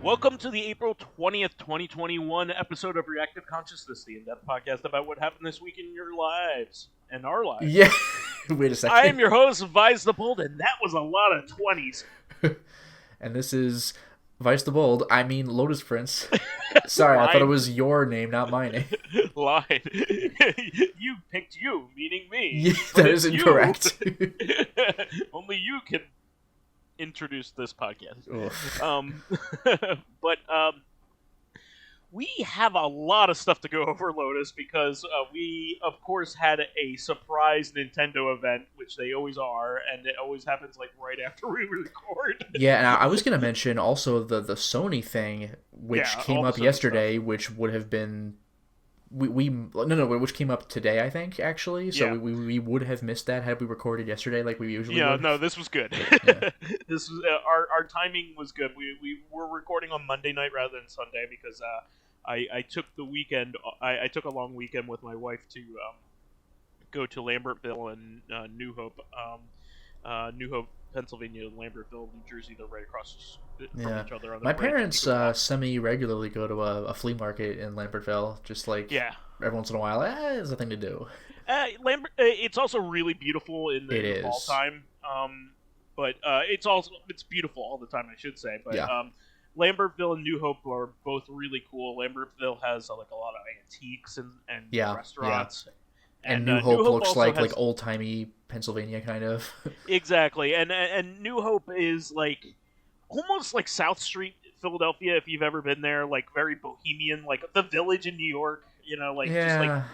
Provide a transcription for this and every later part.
Welcome to the April 20th, 2021 episode of Reactive Consciousness, the in-depth podcast about what happened this week in your lives and our lives. Yeah. Wait a second. I am your host, vysethebold, and that was a lot of 20s. And this is vysethebold, I mean Lotus Prince. Sorry, I thought it was your name, not my name. Line. You picked you, meaning me. Yeah, that is incorrect. Only you can introduce this podcast. But we have a lot of stuff to go over, Lotus, because we, of course, had a surprise Nintendo event, which they always are, and it always happens like right after we record. Yeah, and I was going to mention also the Sony thing, which came up yesterday, which would have been... which came up today, I think, actually. So we would have missed that had we recorded yesterday like we usually would. No, this was good. Yeah. This was our timing was good. We were recording on Monday night rather than Sunday because I took the weekend. I took a long weekend with my wife to go to Lambertville and New Hope, Pennsylvania, and Lambertville, New Jersey. They're right across from each other. On my parents semi-regularly go to a flea market in Lambertville, just like every once in a while. There's nothing to do. It's also really beautiful in the fall time. But it's beautiful all the time, I should say. But Lambertville and New Hope are both really cool. Lambertville has a lot of antiques and restaurants. Yeah. And New Hope looks like old-timey Pennsylvania, kind of. Exactly. And New Hope is almost like South Street, Philadelphia, if you've ever been there, like very bohemian, like the Village in New York, just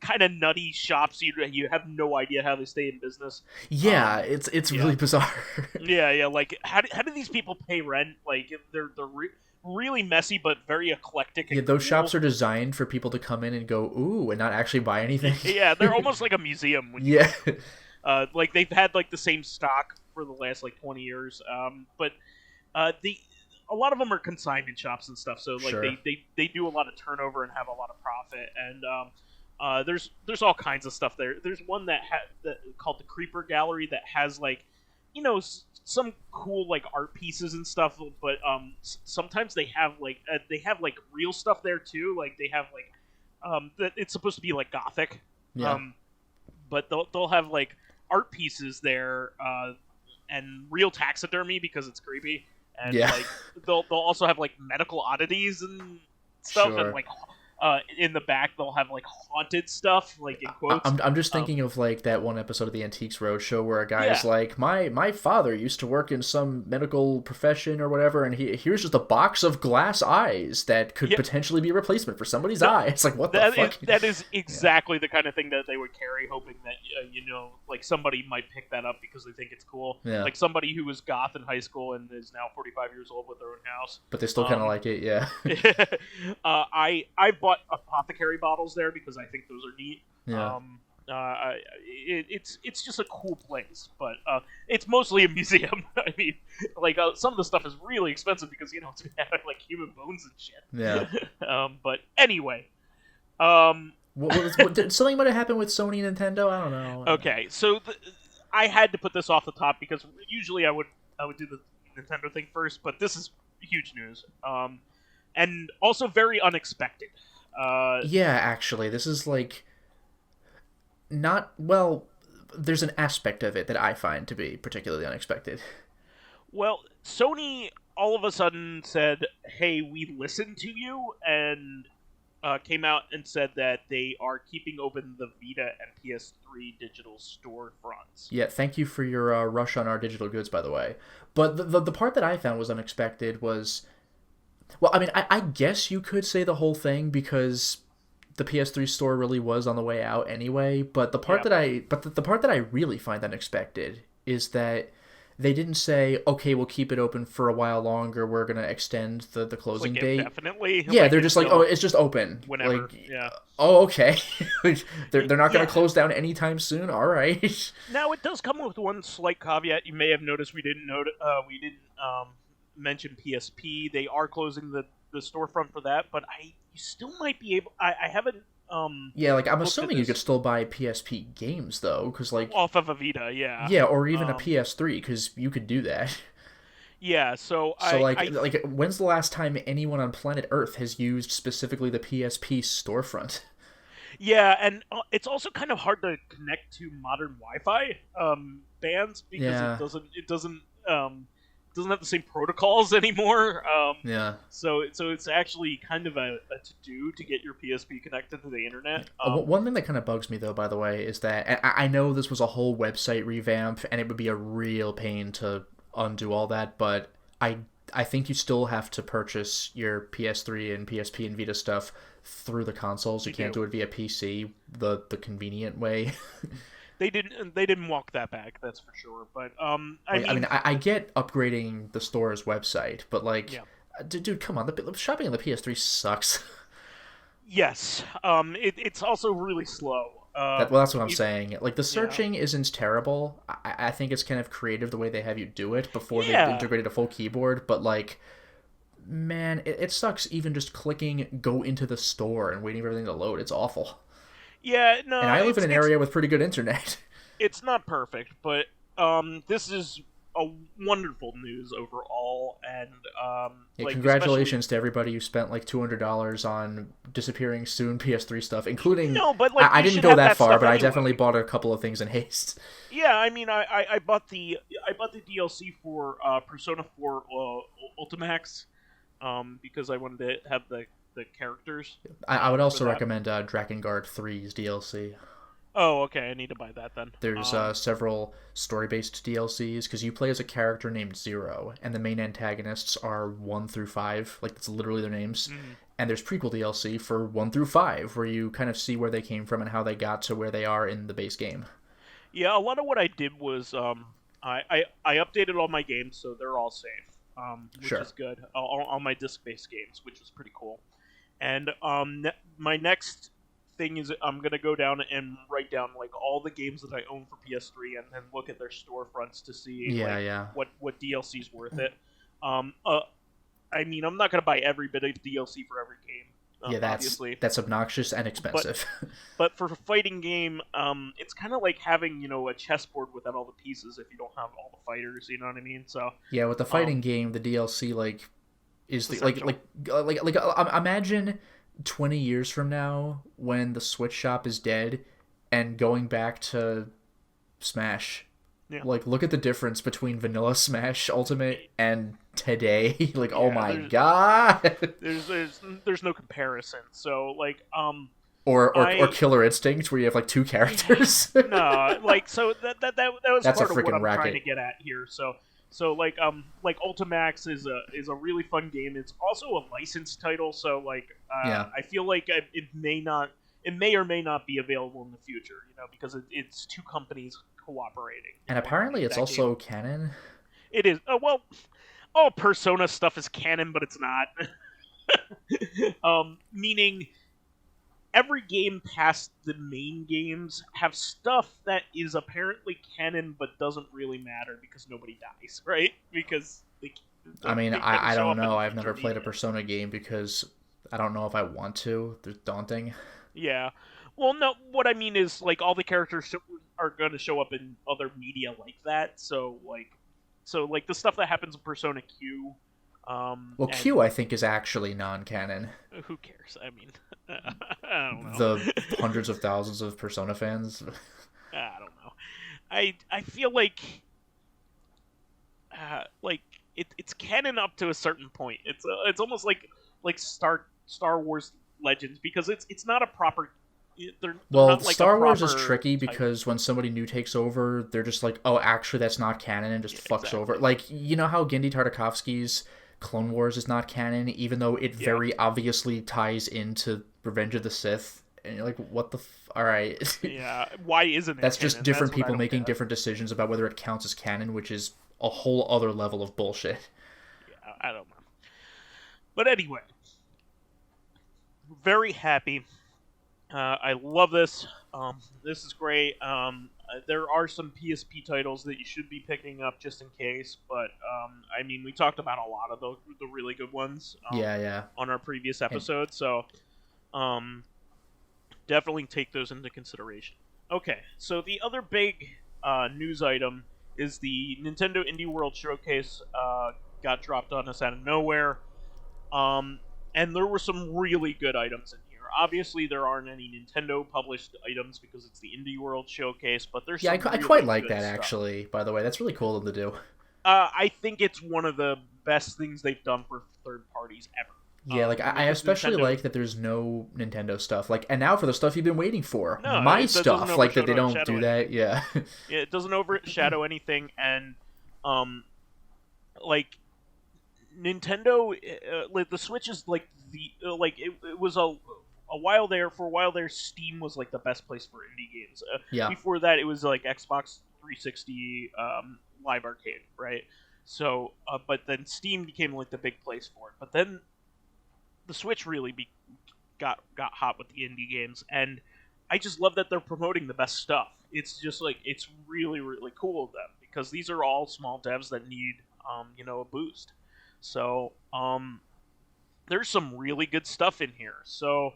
kind of nutty shops. You have no idea how they stay in business. Yeah, it's really bizarre. Like how do these people pay rent? Like they're really messy but very eclectic. Yeah, those shops are designed for people to come in and go ooh and not actually buy anything. Yeah, they're almost like a museum. Like they've had the same stock for the last 20 years. But a lot of them are consignment shops and stuff. So they do a lot of turnover and have a lot of profit. And there's all kinds of stuff there. There's one that called the Creeper Gallery that has some cool art pieces and stuff, but sometimes they have real stuff there too. Like they have it's supposed to be Gothic, but they'll have art pieces there and real taxidermy because it's creepy, and they'll also have medical oddities and stuff, and in the back they'll have haunted stuff, in quotes. I'm just thinking of that one episode of the Antiques Roadshow where a guy is my father used to work in some medical profession or whatever, and here's just a box of glass eyes that could potentially be a replacement for somebody's eye. It's what the fuck? That is exactly the kind of thing that they would carry, hoping that somebody might pick that up because they think it's cool. Yeah. Like somebody who was goth in high school and is now 45 years old with their own house. But they still kind of like it, yeah. I bought apothecary bottles there because I think those are neat. Yeah. It's just a cool place, but it's mostly a museum. I mean, some of the stuff is really expensive because it's made out of human bones and shit. Yeah. But anyway, something might have happened with Sony and Nintendo. I don't know. Okay, so I had to put this off the top because usually I would do the Nintendo thing first, but this is huge news, and also very unexpected. Actually, this is there's an aspect of it that I find to be particularly unexpected. Well, Sony all of a sudden said, hey, we listened to you, and came out and said that they are keeping open the Vita and PS3 digital storefronts. Yeah, thank you for your rush on our digital goods, by the way. But the part that I found was unexpected was... Well, I mean, I guess you could say the whole thing because the PS3 store really was on the way out anyway. But the part the part that I really find unexpected is that they didn't say, okay, we'll keep it open for a while longer. We're gonna extend the closing date. Definitely. Yeah, they're just it's just open. Whenever. Oh, okay. they're not gonna close down anytime soon. All right. Now it does come with one slight caveat. You may have noticed we didn't mention PSP. They are closing the storefront for that, but you still might be able. I haven't I'm assuming you could still buy PSP games though, because off of a Vita, yeah, or even a PS3, because you could do that. Yeah, so like when's the last time anyone on planet Earth has used specifically the PSP storefront? Yeah, and it's also kind of hard to connect to modern Wi-Fi bands because Yeah. it doesn't have the same protocols anymore. Yeah. So it's actually kind of a to-do to get your PSP connected to the internet. One thing that kind of bugs me, though, by the way, is that I know this was a whole website revamp, and it would be a real pain to undo all that, but I think you still have to purchase your PS3 and PSP and Vita stuff through the consoles. You can't do it via PC the convenient way. They didn't walk that back, that's for sure. But I get upgrading the store's website, but dude, come on, shopping on the PS3 sucks. Yes, it's also really slow. That's what I'm saying. Like, the searching isn't terrible. I think it's kind of creative the way they have you do it before they integrated a full keyboard, but, like, man, it sucks even just clicking go into the store and waiting for everything to load. It's awful. Yeah, no. And I live in an area with pretty good internet. It's not perfect, but this is a wonderful news overall, and congratulations to everybody who spent like $200 on disappearing soon PS3 stuff, inclling. No, but I didn't go that far, but I definitely bought a couple of things in haste. Yeah, I mean, I bought the DLC for Persona 4 Ultimax, because I wanted to have the characters. I would also recommend Drakengard 3's DLC. Oh, okay. I need to buy that then. There's several story-based DLCs, because you play as a character named Zero, and the main antagonists are 1 through 5. Like, that's literally their names. Mm. And there's prequel DLC for 1 through 5, where you kind of see where they came from and how they got to where they are in the base game. Yeah, a lot of what I did was I updated all my games, so they're all safe, which is good. All my disc-based games, which is pretty cool. And my next thing is I'm gonna go down and write down like all the games that I own for PS3 and then look at their storefronts to see what DLC's worth it. I mean, I'm not gonna buy every bit of DLC for every game. That's obnoxious and expensive. But for a fighting game, it's kind of like having a chessboard without all the pieces if you don't have all the fighters. You know what I mean? So yeah, with the fighting game, the DLC is the, imagine 20 years from now when the Switch shop is dead and going back to Smash. Yeah. Like, look at the difference between vanilla Smash Ultimate and today. Like, oh my god. There's no comparison. So like or Killer Instinct where you have like 2 characters. No, like so that was that's part a of what I'm racket. Trying to get at here. So like Ultimax is a really fun game. It's also a licensed title, so I feel like it may or may not be available in the future, because it's 2 companies cooperating. And apparently it's also canon. It is. Well, all Persona stuff is canon, but it's not. Meaning every game past the main games have stuff that is apparently canon but doesn't really matter because nobody dies, right? Because I don't know. I've never played a Persona game because I don't know if I want to. They're daunting. Yeah. Well, no, what I mean is like all the characters are going to show up in other media like that. So the stuff that happens in Persona Q. Q I think is actually non-canon. Who cares? I mean, I don't know. The hundreds of thousands of Persona fans. I don't know. I feel like it's canon up to a certain point. It's almost like Star Wars Legends because it's not a proper. They're not like Star Wars is tricky because when somebody new takes over, they're just like, oh, actually that's not canon, and just fucks over. Like, you know how Genndy Tartakovsky's Clone Wars is not canon, even though it very obviously ties into Revenge of the Sith, and you're like, what the alright. Yeah, why isn't it That's canon? just different people making different decisions about whether it counts as canon, which is a whole other level of bullshit. Yeah, I don't know. But anyway, very happy. I love this. This is great. There are some PSP titles that you should be picking up just in case, but I mean, we talked about a lot of the really good ones. On our previous episode, so definitely take those into consideration. Okay, so the other big news item is the Nintendo Indie World Showcase got dropped on us out of nowhere. And there were some really good items in here. Obviously, there aren't any Nintendo-published items because it's the Indie World Showcase, but there's some I really quite like that, stuff. actually, by the way. That's really cool of them to do. I think it's one of the best things they've done for third parties ever. Yeah, I especially like that there's no Nintendo stuff. And now for the stuff you've been waiting for. No, My stuff. That they don't do that. Yeah. Yeah, it doesn't overshadow anything, and, Nintendo, the Switch is, it was a while there, Steam was, the best place for indie games. Yeah. Before that, it was, Xbox 360, Live Arcade, right? So, but then Steam became, the big place for it. But then the Switch really got hot with the indie games, and I just love that they're promoting the best stuff. It's just, it's really, really cool of them, because these are all small devs that need, a boost. So, there's some really good stuff in here. So,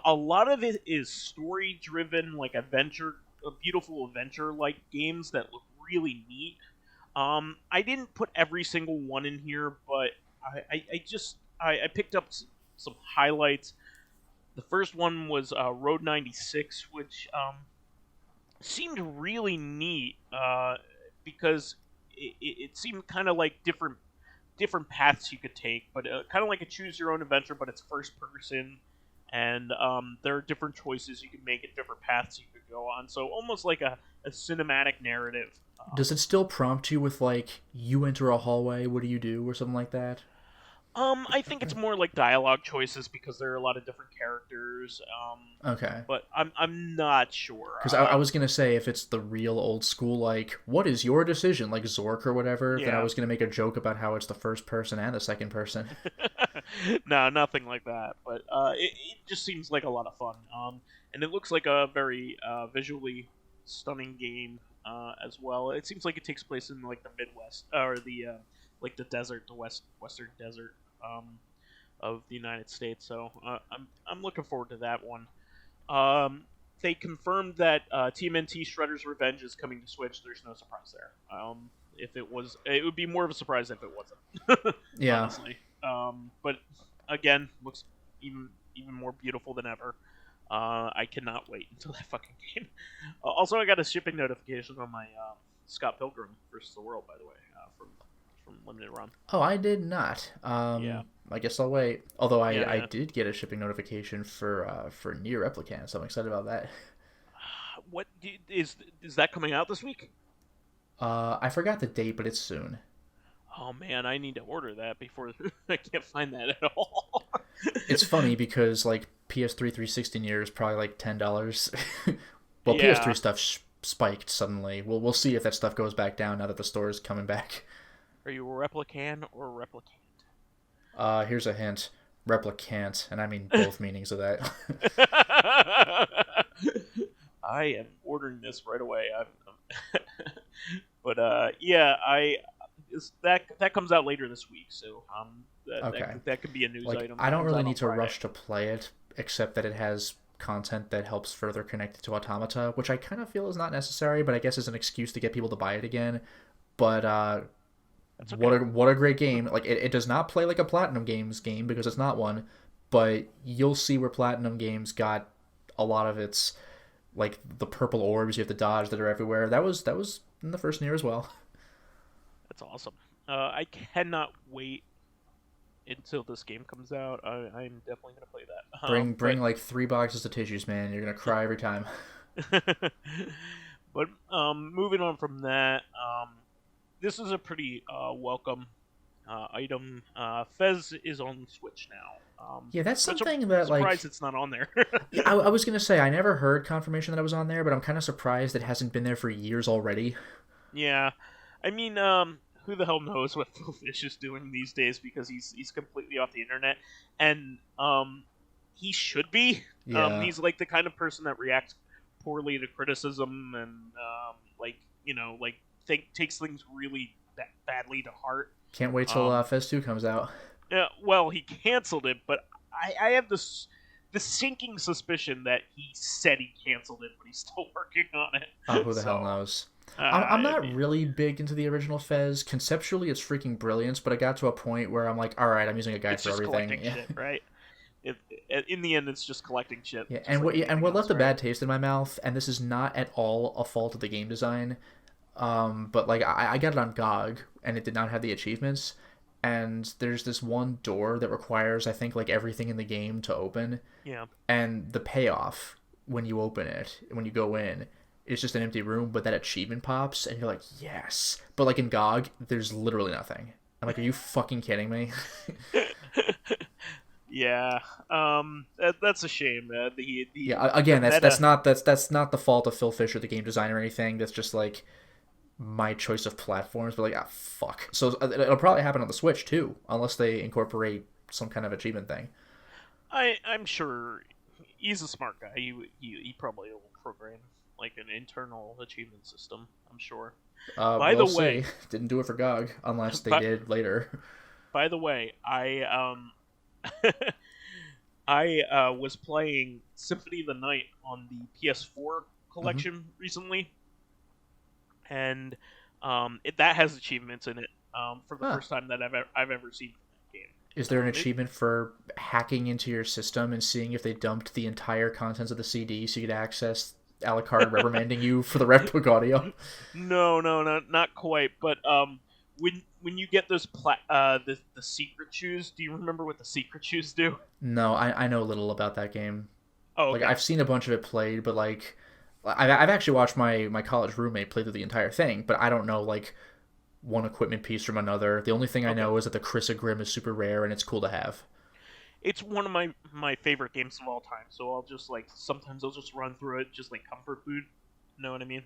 a lot of it is story-driven, beautiful adventure-like games that look really neat. I didn't put every single one in here, but I picked up some highlights. The first one was Road 96, which seemed really neat because it seemed kind of like different paths you could take, but kind of like a choose your own adventure, but it's first person, and there are different choices you can make and different paths you could go on. So almost like a cinematic narrative. Does it still prompt you with you enter a hallway, what do you do, or something like that? I think it's more like dialogue choices because there are a lot of different characters. Okay. But I'm not sure. Because I was gonna say if it's the real old school, what is your decision, like Zork or whatever, then I was gonna make a joke about how it's the first person and the second person. No, nothing like that. But it just seems like a lot of fun. And it looks like a very visually stunning game as well. It seems like it takes place in the Midwest or the desert, the western desert of the United States. So I'm looking forward to that one. They confirmed that TMNT Shredder's Revenge is coming to Switch. There's no surprise there. If it was, it would be more of a surprise if it wasn't. Yeah. Honestly. But again, looks even more beautiful than ever. I cannot wait until that fucking game. Also, I got a shipping notification on my Scott Pilgrim vs. the World, by the way, from Limited Run. Oh, I did not. Yeah. I guess I'll wait. Although I did get a shipping notification for Nier Replicant, so I'm excited about that. What is that coming out this week? I forgot the date, but it's soon. Oh man, I need to order that before I can't find that at all. It's funny because PS3 360 Nier is probably $10. Well, yeah. PS3 stuff spiked suddenly. We'll see if that stuff goes back down now that the store is coming back. Are you a Replican or a Replicant? Here's a hint. Replicant, and I mean both meanings of that. I am ordering this right away. But yeah, that comes out later this week, so that could be a news item. I don't really need to rush to play it, except that it has content that helps further connect it to Automata, which I kind of feel is not necessary, but I guess is an excuse to get people to buy it again. But okay. What a great game! It does not play like a Platinum Games game because it's not one, but you'll see where Platinum Games got a lot of its the purple orbs you have to dodge that are everywhere. That was in the first Nier as well. That's awesome. I cannot wait until this game comes out. I'm definitely gonna play that. Bring 3 boxes of tissues, man. You're gonna cry every time. But moving on from that, this is a pretty welcome item. Fez is on Switch now. Yeah, that's something that surprised it's not on there. I was gonna say I never heard confirmation that it was on there, but I'm kind of surprised it hasn't been there for years already. Yeah, I mean, who the hell knows what Phil Fish is doing these days because he's completely off the internet, and he should be. Yeah. He's the kind of person that reacts poorly to criticism and takes things really badly to heart. Can't wait till Fez 2 comes out. Yeah, well, he canceled it, but I have the sinking suspicion that he said he canceled it, but he's still working on it. Oh, who the hell knows? I'm not really big into the original Fez. Conceptually, it's freaking brilliant, but I got to a point where I'm like, all right, I'm using a guide for everything. It's just collecting shit, right? In the end, it's just collecting shit. Yeah, and what left a bad taste in my mouth, and this is not at all a fault of the game design, but like I got it on GOG, and it did not have the achievements, and there's this one door that requires, I think, like everything in the game to open. Yeah. And the payoff when you open it, when you go in, it's just an empty room, but that achievement pops, and you're like, yes. But like in GOG, there's literally nothing. I'm like, are you fucking kidding me? Yeah, that's a shame. Again, that's not the fault of Phil Fisher, the game designer, or anything. That's just like my choice of platforms. But like, fuck. So it'll probably happen on the Switch too, unless they incorporate some kind of achievement thing. I'm sure he's a smart guy. He probably will program like an internal achievement system. I'm sure. By the way, didn't do it for GOG unless they did later. By the way, I was playing Symphony of the Night on the PS4 collection recently, and that has achievements in it for the first time that I've ever seen that game. Is there an achievement for hacking into your system and seeing if they dumped the entire contents of the CD so you could access a la carte reprimanding you for the Red Book audio? No, not quite. But when you get those the secret shoes, do you remember what the secret shoes do? No, I know little about that game. Oh, okay. Like I've seen a bunch of it played, but like I've actually watched my college roommate play through the entire thing, but I don't know like one equipment piece from another. The only thing I know is that the Chrysogrim is super rare and it's cool to have. It's one of my favorite games of all time, so I'll just like sometimes I'll just run through it just like comfort food. You know what I mean?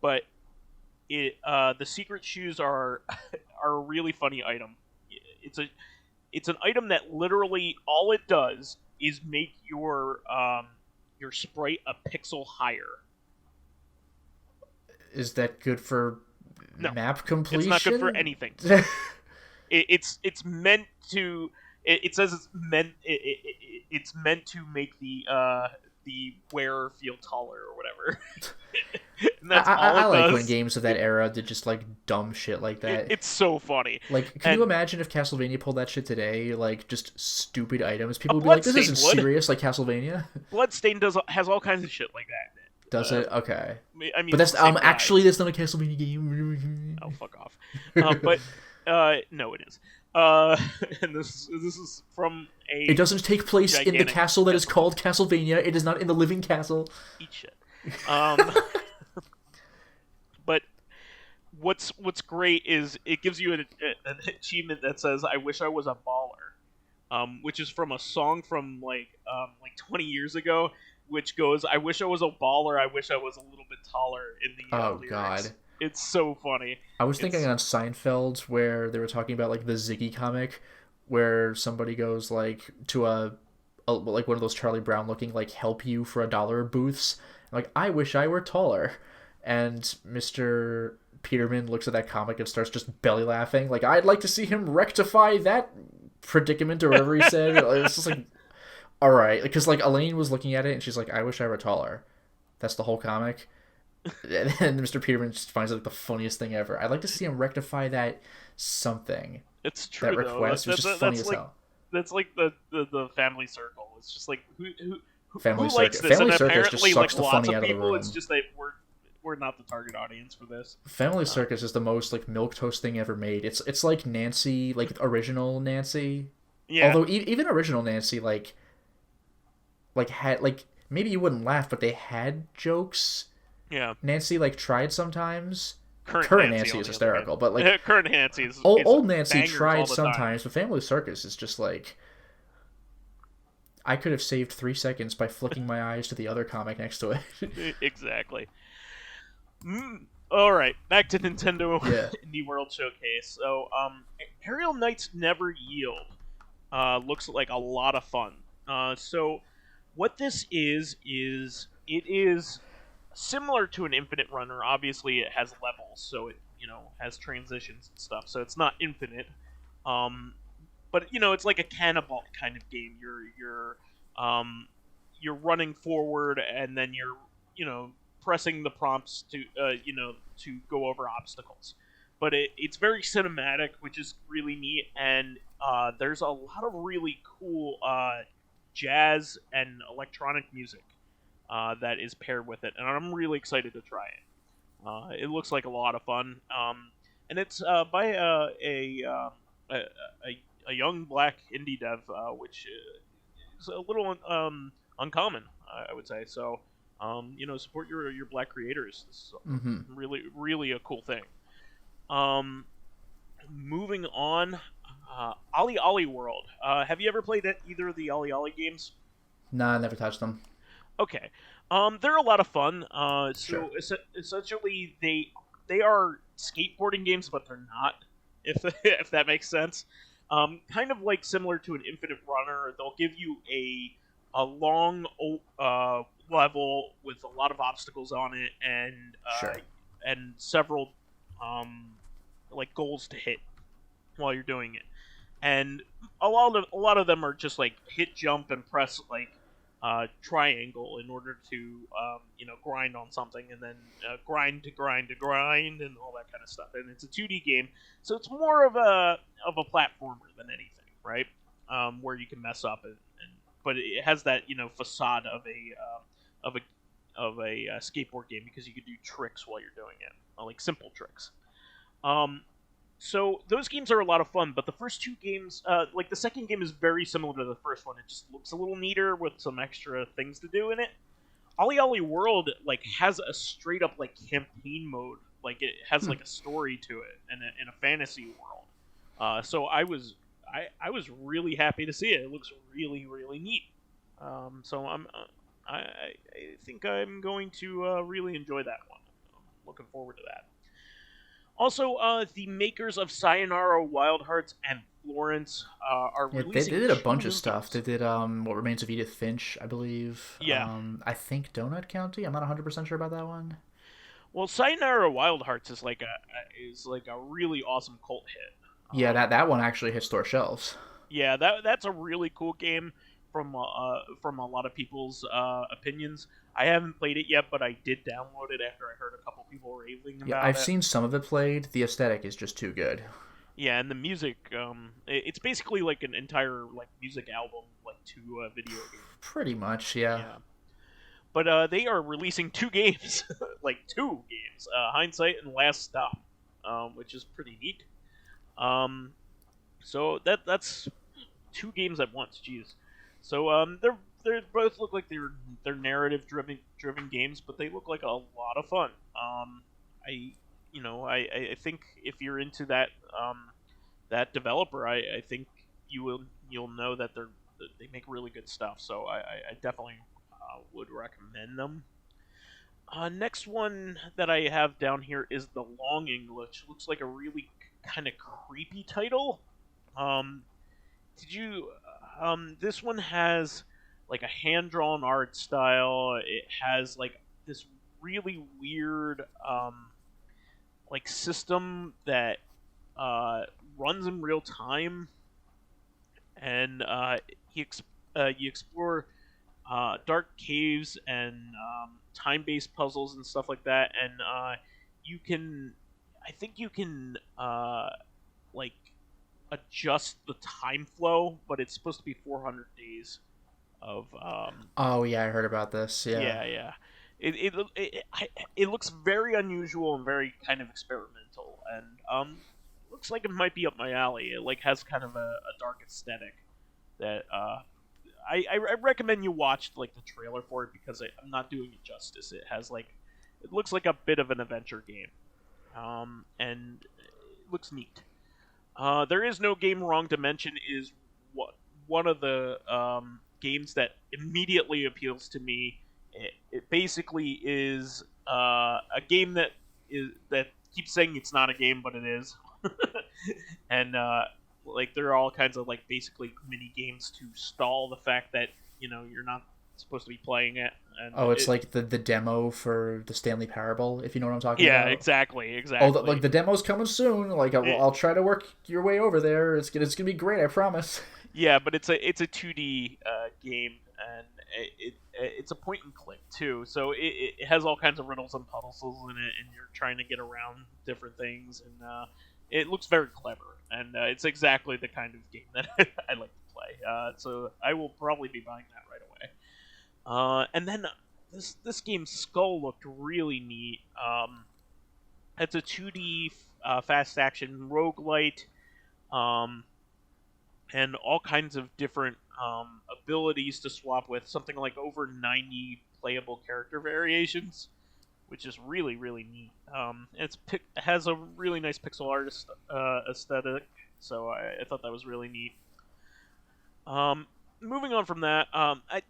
But the secret shoes are a really funny item. It's an item that literally all it does is make your sprite a pixel higher. Is that good for map completion? It's not good for anything. It's meant to. It says it's meant to make the wearer feel taller or whatever. And that's all I like does. when games of that era did just like dumb shit like that. It's so funny. Like, can you imagine if Castlevania pulled that shit today? Like, just stupid items. People would be like, "This isn't serious." Like Castlevania. Bloodstain has all kinds of shit like that. Does it? Okay. I mean, but that's actually that's not a Castlevania game. Oh, fuck off. But no, it is. And this is from a. It doesn't take place in the castle that is called Castlevania. It is not in the living castle. Eat shit. But what's great is it gives you an achievement that says "I wish I was a baller," which is from a song from like 20 years ago, which goes, "I wish I was a baller. I wish I was a little bit taller." In the lyrics. God. It's so funny. I was thinking on Seinfeld where they were talking about like the Ziggy comic, where somebody goes like to a like one of those Charlie Brown looking like help you for $1 booths, like I wish I were taller, and Mr. Peterman looks at that comic and starts just belly laughing, like I'd like to see him rectify that predicament or whatever he said. It's just like, all right, because like Elaine was looking at it and she's like, I wish I were taller. That's the whole comic. And Mr. Peterman just finds it like the funniest thing ever. I'd like to see him rectify that something. It's true. That request was just funny as hell. That's like the family circle. It's just like who family likes circus. this? Family and circus just sucks the funny out of the room. It's just that we're not the target audience for this. Family circus is the most like milquetoast thing ever made. It's like Nancy, like original Nancy. Yeah. Although even original Nancy like had like maybe you wouldn't laugh, but they had jokes. Yeah, Nancy like tried sometimes. Current Nancy is hysterical, but like current Nancy is old Nancy tried sometimes. But Family Circus is just like I could have saved 3 seconds by flicking my eyes to the other comic next to it. Exactly. All right, back to Nintendo Indie World Showcase. So, Aerial Knights Never Yield looks like a lot of fun. So, what this is it is similar to an Infinite Runner. Obviously, it has levels, so it has transitions and stuff. So it's not infinite, but it's like a cannonball kind of game. You're running forward, and then you're pressing the prompts to to go over obstacles. But it's very cinematic, which is really neat, and there's a lot of really cool jazz and electronic music that is paired with it, and I'm really excited to try it. It looks like a lot of fun, and it's by a young black indie dev, which is a little uncommon, I would say. So, support your black creators. This is really, really a cool thing. Moving on, Ollie Ollie World. Have you ever played either of the Ollie Ollie games? Nah, I never touched them. Okay. They're a lot of fun. Sure. Essentially, they are skateboarding games, but they're not. If that makes sense. Kind of like similar to an Infinite Runner, they'll give you a long level with a lot of obstacles on it, and several like goals to hit while you're doing it. And a lot of them are just like hit, jump, and press like triangle in order to grind on something, and then grind, and all that kind of stuff. And it's a 2D game, so it's more of a platformer than anything, right? Where you can mess up, but it has that facade of a skateboard game, because you can do tricks while you're doing it, like simple tricks. So those games are a lot of fun, but the first two games, like the second game, is very similar to the first one. It just looks a little neater with some extra things to do in it. Ollie Ollie World like has a straight up like campaign mode, like it has like a story to it, and in a fantasy world. So I was really happy to see it. It looks really, really neat. So I think I'm going to really enjoy that one. I'm looking forward to that. Also, the makers of Sayonara Wild Hearts and Florence are releasing. They did a bunch of stuff. They did What Remains of Edith Finch, I believe. Yeah. I think Donut County. I'm not 100% sure about that one. Well, Sayonara Wild Hearts is like a really awesome cult hit. Yeah, that one actually hit store shelves. Yeah, that's a really cool game from a lot of people's opinions. I haven't played it yet, but I did download it after I heard a couple people raving about it. Yeah, I've seen some of it played. The aesthetic is just too good. Yeah, and the music, it's basically like an entire like music album, like to a video game. Pretty much, yeah. But they are releasing two games, Hindsight and Last Stop, which is pretty neat. So that's two games at once. Jeez. So they both look like they're narrative driven games, but they look like a lot of fun. I think if you're into that developer, I think you'll know that they make really good stuff. So I definitely would recommend them. Next one that I have down here is The Longing, which looks like a really kind of creepy title. This one has like a hand-drawn art style. It has like this really weird like system that runs in real time, and you explore dark caves and time-based puzzles and stuff like that, and I think you can like adjust the time flow, but it's supposed to be 400 days of Oh yeah, I heard about this. Yeah. It looks very unusual and very kind of experimental, and looks like it might be up my alley. It like has kind of a dark aesthetic that I recommend you watch like the trailer for it, because I'm not doing it justice. It looks like a bit of an adventure game, and it looks neat. There Is No Game Wrong to Mention is one of the games that immediately appeals to me. It basically is a game that keeps saying it's not a game, but it is. And like there are all kinds of like basically mini games to stall the fact that you're not supposed to be playing it. And it's like the demo for the Stanley Parable, if you know what I'm talking about. Yeah, exactly. Oh, like the demo's coming soon. Like I'll try to work your way over there. It's gonna be great, I promise. Yeah, but it's a 2D game, and it's a point and click too. So it has all kinds of riddles and puzzles in it, and you're trying to get around different things, and it looks very clever, and it's exactly the kind of game that I like to play. So I will probably be buying that right away. And then this game Skull looked really neat. It's a 2D fast action roguelite, and all kinds of different abilities to swap with. Something like over 90 playable character variations, which is really, really neat. It has a really nice pixel art aesthetic, so I thought that was really neat. Moving on from that,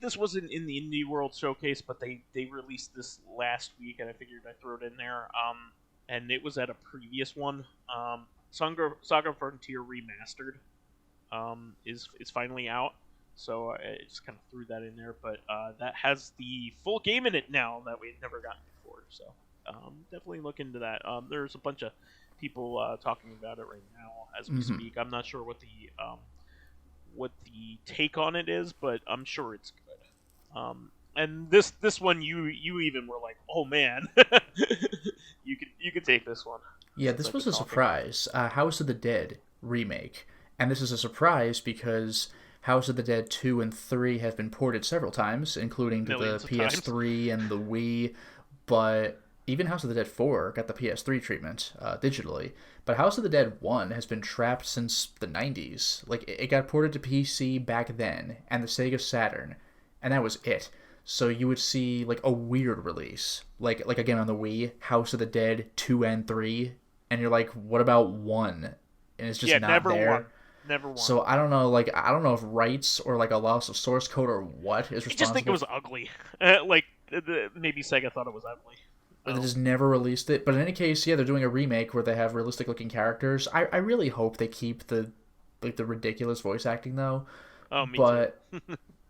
this wasn't in the Indie World Showcase, but they released this last week, and I figured I'd throw it in there. And it was at a previous one. Saga Frontier Remastered is finally out, so I just kind of threw that in there. But that has the full game in it now that we'd never gotten before, so definitely look into that. There's a bunch of people talking about it right now as we speak. I'm not sure what the take on it is, but I'm sure it's good. And this one, you even were like, oh man, you could take this one. Yeah, this was a surprise. House of the Dead remake, and this is a surprise because House of the Dead 2 and 3 have been ported several times, including to the PS3 and the Wii, but even House of the Dead 4 got the PS3 treatment digitally. But House of the Dead 1 has been trapped since the 90s. Like, it got ported to PC back then, and the Sega Saturn, and that was it. So you would see, like, a weird release. Like again, on the Wii, House of the Dead 2 and 3, and you're like, what about 1? And it's just not there. Never won. So I don't know, I don't know if rights or, like, a loss of source code or what is responsible. I just think it was ugly. Maybe Sega thought it was ugly. They just never released it. But in any case, yeah, they're doing a remake where they have realistic-looking characters. I really hope they keep the ridiculous voice acting, though. Oh, me too.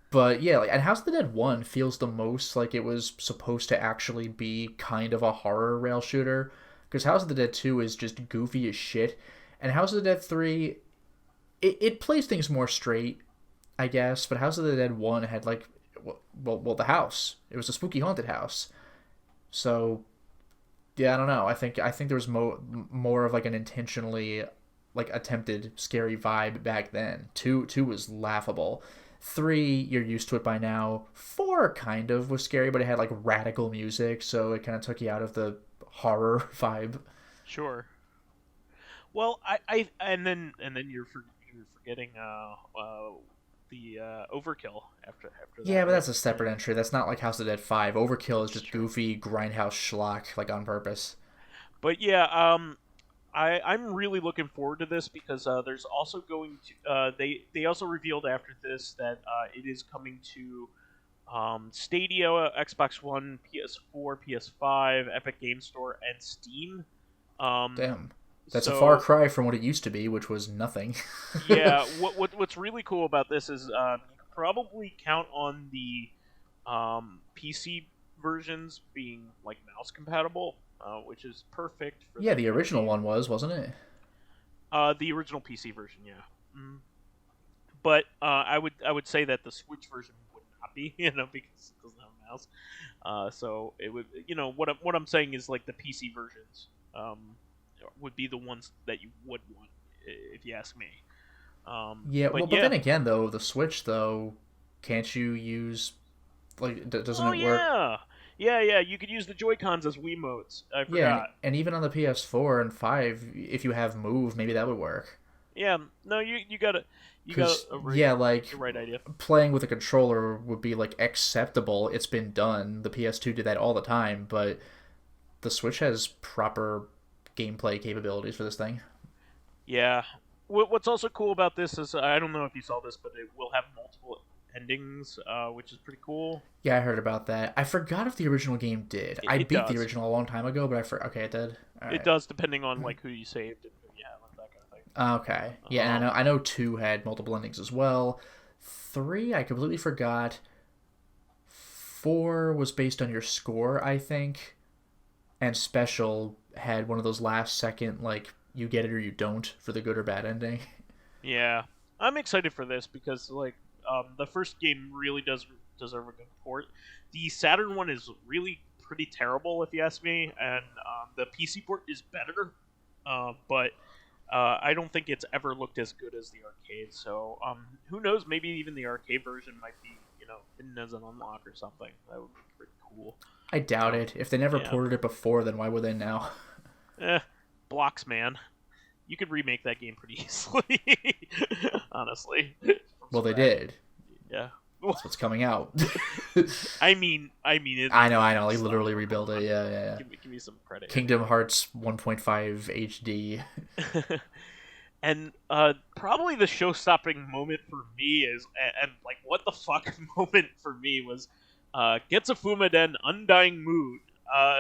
But yeah, and House of the Dead 1 feels the most like it was supposed to actually be kind of a horror rail shooter. Because House of the Dead 2 is just goofy as shit. And House of the Dead 3, it plays things more straight, I guess. But House of the Dead 1 had, like, well, the house. It was a spooky haunted house. So, yeah, I don't know. I think there was more of, like, an intentionally, like, attempted scary vibe back then. 2 was laughable. 3, you're used to it by now. 4 kind of was scary, but it had, like, radical music, so it kind of took you out of the horror vibe. Sure. Well, and then you're forgetting the Overkill after that. Yeah, but that's a separate entry. That's not like House of the Dead 5. Overkill is just goofy grindhouse schlock, like, on purpose. But yeah, I'm really looking forward to this because there's also going to they also revealed after this that it is coming to Stadia, Xbox One, PS4, PS5, Epic Game Store, and Steam. Damn. That's a far cry from what it used to be, which was nothing. Yeah, what's really cool about this is you can probably count on the PC versions being, like, mouse compatible, which is perfect. Yeah, the original one wasn't it? The original PC version, yeah. Mm. But I would say that the Switch version would not be, because it doesn't have a mouse. So it would, what I'm saying is, like, the PC versions would be the ones that you would want, if you ask me. But then again, though, the Switch, though, can't you use, like, doesn't it work? Yeah, you could use the Joy-Cons as Wiimotes. I forgot. Yeah, and even on the PS4 and 5, if you have Move, maybe that would work. Yeah, no, you got the right idea. Playing with a controller would be, like, acceptable. It's been done. The PS2 did that all the time, but the Switch has proper gameplay capabilities for this thing. Yeah. What's also cool about this is, I don't know if you saw this, but it will have multiple endings, which is pretty cool. Yeah, I heard about that. I forgot if the original game did. I beat the original a long time ago, but okay, it did. It does, depending on, like, who you saved and who you have, and that kind of thing. Okay. Yeah, and I know 2 had multiple endings as well. 3, I completely forgot. 4 was based on your score, I think. And Special had one of those last second, like, you get it or you don't for the good or bad ending. Yeah. I'm excited for this because, like, the first game really does deserve a good port. The Saturn one is really pretty terrible, if you ask me, and the PC port is better, but I don't think it's ever looked as good as the arcade. So who knows? Maybe even the arcade version might be, hidden as an unlock or something. That would be pretty cool. I doubt it. If they never ported it before, then why would they now? Blocks, man. You could remake that game pretty easily, honestly. Well, they did. Yeah. That's what's coming out. I mean, it. I know. They literally rebuild it. Yeah. Give me some credit. Kingdom Hearts 1.5 HD. And probably the show-stopping moment for me is, and like what the fuck moment for me was, Getsufuma Undying Mood.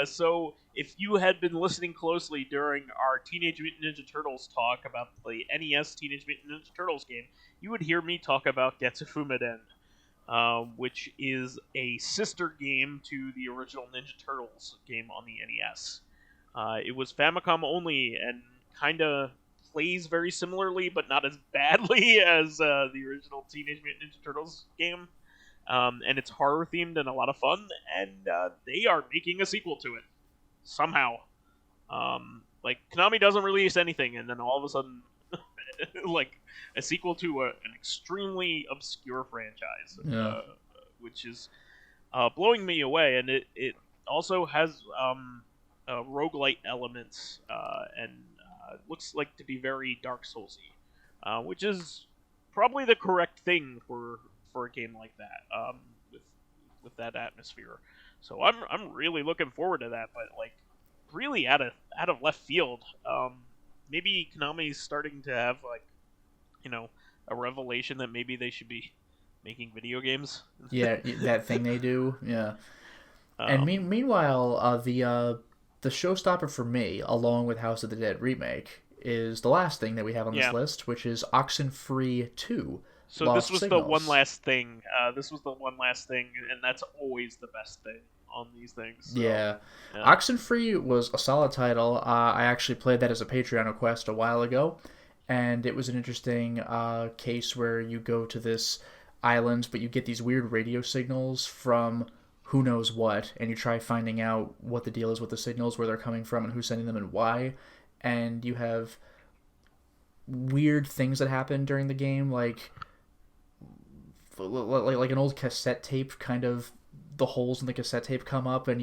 So if you had been listening closely during our Teenage Mutant Ninja Turtles talk about the NES Teenage Mutant Ninja Turtles game, you would hear me talk about Getsufuma which is a sister game to the original Ninja Turtles game on the NES. It was Famicom only and kind of plays very similarly, but not as badly as the original Teenage Mutant Ninja Turtles game. And it's horror themed and a lot of fun, and they are making a sequel to it somehow. Like Konami doesn't release anything, and then all of a sudden, like a sequel to an extremely obscure franchise, which is blowing me away. And it also has roguelite elements, and looks like to be very Dark Soulsy, which is probably the correct thing for a game like that, with that atmosphere. So I'm really looking forward to that, but like really out of left field. Maybe Konami's starting to have like, a revelation that maybe they should be making video games. Yeah, that thing they do. Yeah. And meanwhile, the showstopper for me, along with House of the Dead remake, is the last thing that we have on this list, which is Oxenfree 2. So Lost this was Signals. the one last thing. And that's always the best thing on these things. So, yeah. Oxenfree was a solid title. I actually played that as a Patreon request a while ago, and it was an interesting case where you go to this island, but you get these weird radio signals from who knows what, and you try finding out what the deal is with the signals, where they're coming from, and who's sending them, and why. And you have weird things that happen during the game, like an old cassette tape, kind of the holes in the cassette tape come up, and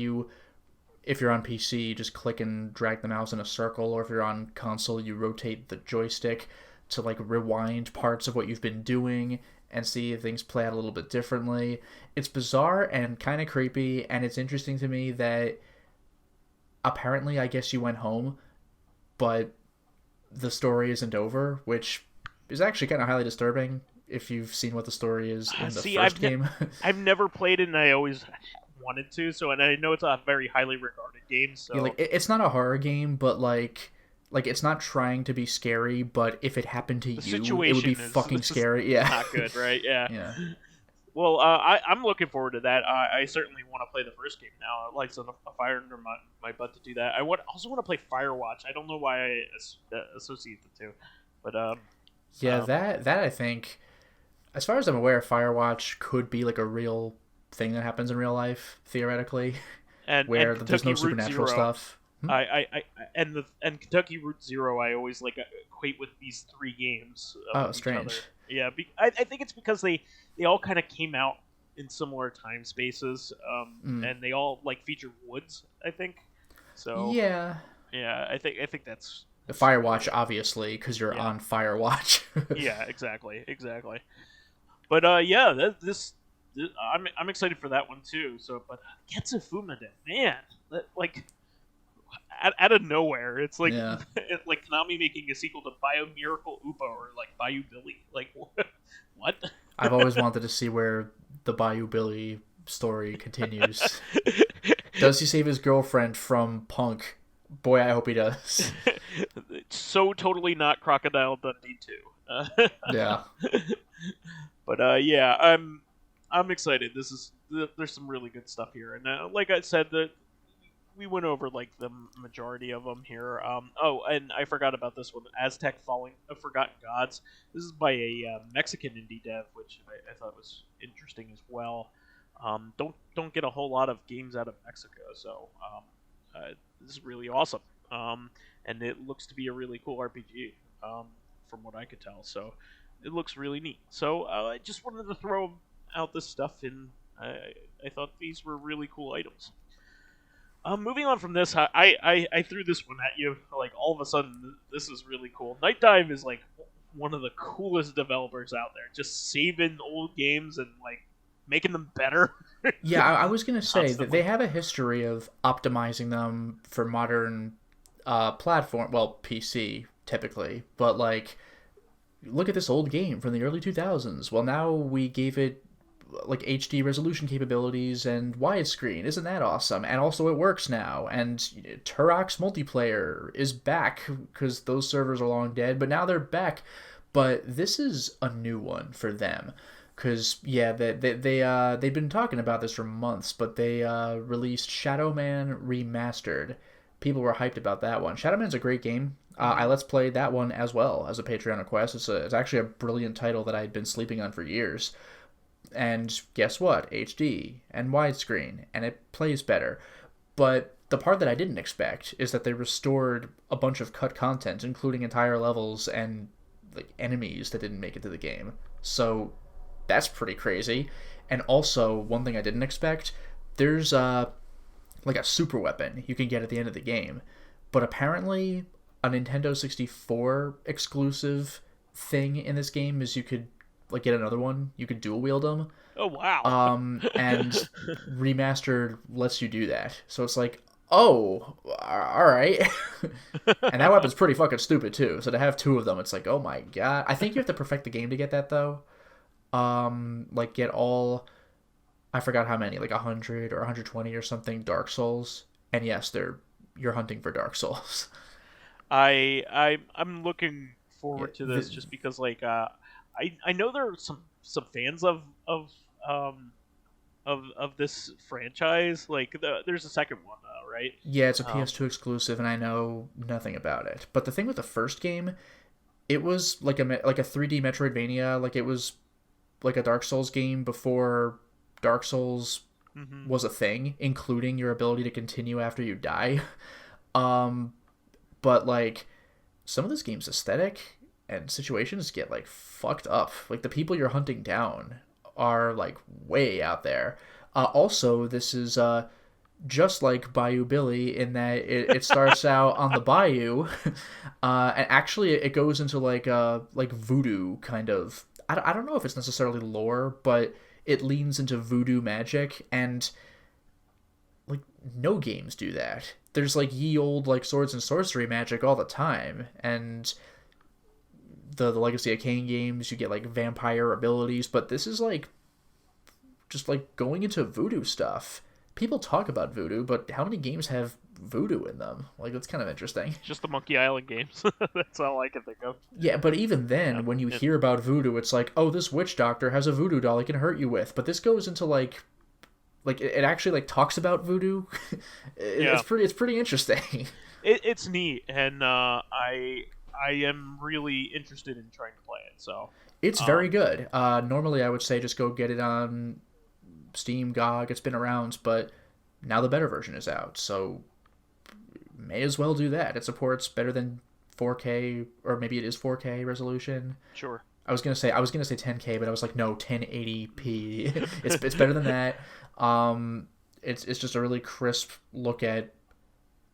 if you're on PC, you just click and drag the mouse in a circle, or if you're on console, you rotate the joystick to like rewind parts of what you've been doing and see if things play out a little bit differently. It's bizarre and kind of creepy, and it's interesting to me that apparently, I guess you went home, but the story isn't over, which is actually kind of highly disturbing if you've seen what the story is in the first game. I've never played it, and I always wanted to. And I know it's a very highly regarded game. So yeah, like it's not a horror game, but like it's not trying to be scary. But if it happened to you, it would be fucking scary. Yeah, not good, right? Yeah. Yeah. Well, I'm looking forward to that. I certainly want to play the first game now. It lights a fire under my butt to do that. I also want to play Firewatch. I don't know why I associate the two, but that I think, as far as I'm aware, Firewatch could be like a real thing that happens in real life, theoretically, where there's no supernatural stuff. And Kentucky Route Zero, I always equate with these three games. Oh, strange. Yeah, I think it's because they all kind of came out in similar time spaces, and they all feature woods. I think so. Yeah, I think that's the Firewatch, obviously, because you're on Firewatch. Yeah, exactly. But this I'm excited for that one too. So, but Getsufuma, man, out of nowhere, it's like Konami making a sequel to Bio Miracle Upa or Bayou Billy. What? I've always wanted to see where the Bayou Billy story continues. Does he save his girlfriend from Punk? Boy, I hope he does. So totally not Crocodile Dundee 2. Yeah. But I'm excited. There's some really good stuff here, and like I said, we went over the majority of them here. And I forgot about this one, Aztec Falling of Forgotten Gods. This is by a Mexican indie dev, which I thought was interesting as well. don't get a whole lot of games out of Mexico, so this is really awesome. And it looks to be a really cool RPG, from what I could tell. So it looks really neat. So I just wanted to throw out this stuff, and I thought these were really cool items. Moving on from this, I threw this one at you. Like, all of a sudden, this is really cool. Night Dive is like one of the coolest developers out there. Just saving old games and like making them better. Yeah, I was gonna say that they have a history of optimizing them for modern platform, well, PC typically, but like, look at this old game from the early 2000s. Well, now we gave it like HD resolution capabilities and widescreen. Isn't that awesome? And also it works now. And Turok's multiplayer is back because those servers are long dead, but now they're back. But this is a new one for them. Because, yeah, they've been talking about this for months, but they released Shadow Man Remastered. People were hyped about that one. Shadow Man's a great game. I Let's Play that one as well as a Patreon request. It's actually a brilliant title that I'd been sleeping on for years. And guess what? HD and widescreen, and it plays better. But the part that I didn't expect is that they restored a bunch of cut content, including entire levels and like enemies that didn't make it to the game. So that's pretty crazy. And also, one thing I didn't expect, there's like a super weapon you can get at the end of the game. But apparently, a Nintendo 64 exclusive thing in this game is you could like get another one. You could dual wield them. Oh wow! And Remastered lets you do that. So it's like, oh, all right. And that weapon's pretty fucking stupid too. So to have two of them, it's like, oh my god. I think you have to perfect the game to get that though. Like get all, I forgot how many, like 100 or 120 or something Dark Souls. And yes, you're hunting for Dark Souls. I'm looking forward to this just because like I know there are some fans of this franchise. Like there's a second one though, right? Yeah, it's a PS2 exclusive, and I know nothing about it. But the thing with the first game, it was like a 3D Metroidvania. Like it was like a Dark Souls game before Dark Souls was a thing, including your ability to continue after you die. But like some of this game's aesthetic and situations get like fucked up. Like the people you're hunting down are like way out there. Also, this is just like Bayou Billy in that it starts out on the bayou, and actually it goes into like voodoo kind of. I don't know if it's necessarily lore, but it leans into voodoo magic, and like no games do that. There's like ye old like swords and sorcery magic all the time, and the Legacy of Kain games, you get like vampire abilities, but this is like just like going into voodoo stuff. People talk about voodoo, but how many games have voodoo in them? Like, that's kind of interesting. Just the Monkey Island games. That's all I can think of. Yeah, but even then, when you hear about voodoo, it's like, oh, this witch doctor has a voodoo doll he can hurt you with. But this goes into like it actually like talks about voodoo. It's pretty interesting. It's neat, and I am really interested in trying to play it. So it's very good. Normally, I would say just go get it on Steam, GOG. It's been around, but now the better version is out, so may as well do that. It supports better than 4K, or maybe it is 4K resolution. Sure. I was gonna say 10K, but I was like, no, 1080p. It's better than that. It's just a really crisp look at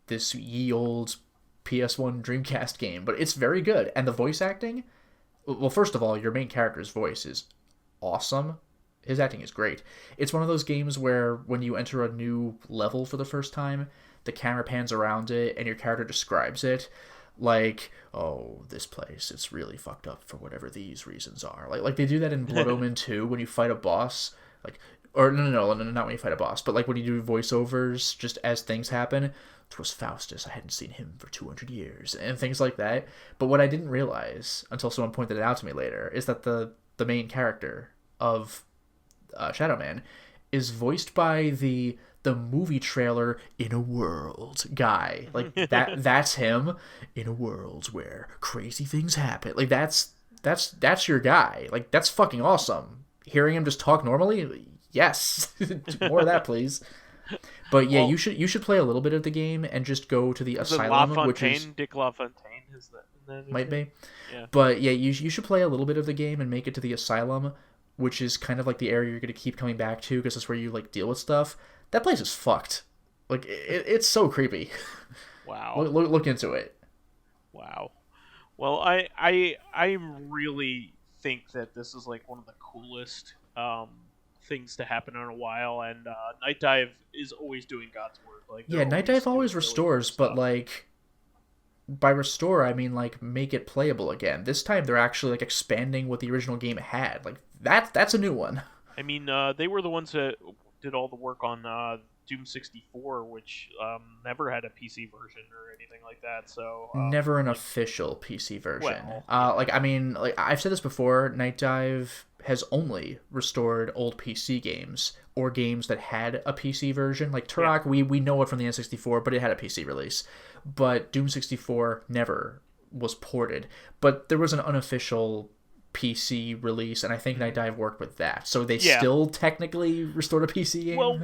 this ye old PS1 Dreamcast game, but it's very good. And the voice acting, well, first of all, your main character's voice is awesome. His acting is great. It's one of those games where when you enter a new level for the first time, the camera pans around it and your character describes it like, oh, this place, it's really fucked up for whatever these reasons are. Like they do that in Blood Omen 2 when you fight a boss, like, or no, not when you fight a boss, but like when you do voiceovers just as things happen. 'Twas Faustus, I hadn't seen him for 200 years, and things like that. But what I didn't realize until someone pointed it out to me later is that the main character of Shadow Man is voiced by the movie trailer In a World guy. Like that's him in a world where crazy things happen. Like that's your guy. Like that's fucking awesome. Hearing him just talk normally, Yes, more of that, please. But yeah, Well, you should play a little bit of the game and just go to the Asylum, which is Dick LaFontaine is that might be. Yeah. But yeah, you should play a little bit of the game and make it to the Asylum, which is kind of like the area you're going to keep coming back to because that's where you like deal with stuff. That place is fucked. Like it's so creepy. Wow. Look into it. Wow. Well, I really think that this is like one of the coolest things to happen in a while, and Night Dive is always doing God's work. Like yeah, Night Dive always restores, but like by restore I mean like make it playable again. This time they're actually like expanding what the original game had. Like that's a new one. I mean, they were the ones that did all the work on Doom 64, which never had a PC version or anything like that. So never an official PC version. Well, like I mean, like I've said this before, Night Dive has only restored old PC games or games that had a PC version. Like Turok, we know it from the N64, but it had a PC release. But Doom 64 never was ported. But there was an unofficial PC release, and I think Night Dive worked with that. So they still technically restored a PC game? Well,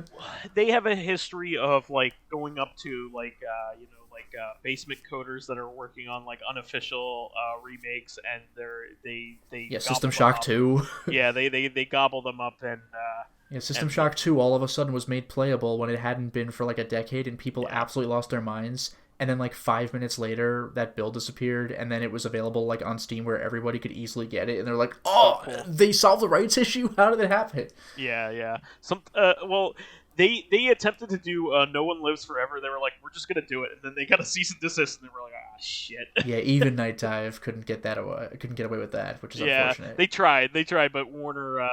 they have a history of like going up to like basement coders that are working on like unofficial remakes, and they System Shock 2. Yeah, they gobble them up, and System Shock 2 all of a sudden was made playable when it hadn't been for like a decade, and people absolutely lost their minds. And then like 5 minutes later, that build disappeared, and then it was available like on Steam where everybody could easily get it. And they're like, "Oh, so cool. They solved the rights issue. How did it happen?" Yeah. Well, they attempted to do No One Lives Forever. They were like, "We're just gonna do it," and then they got a cease and desist, and they were like, "Ah, shit." Yeah, even Night Dive couldn't get away with that, which is unfortunate. They tried, but Warner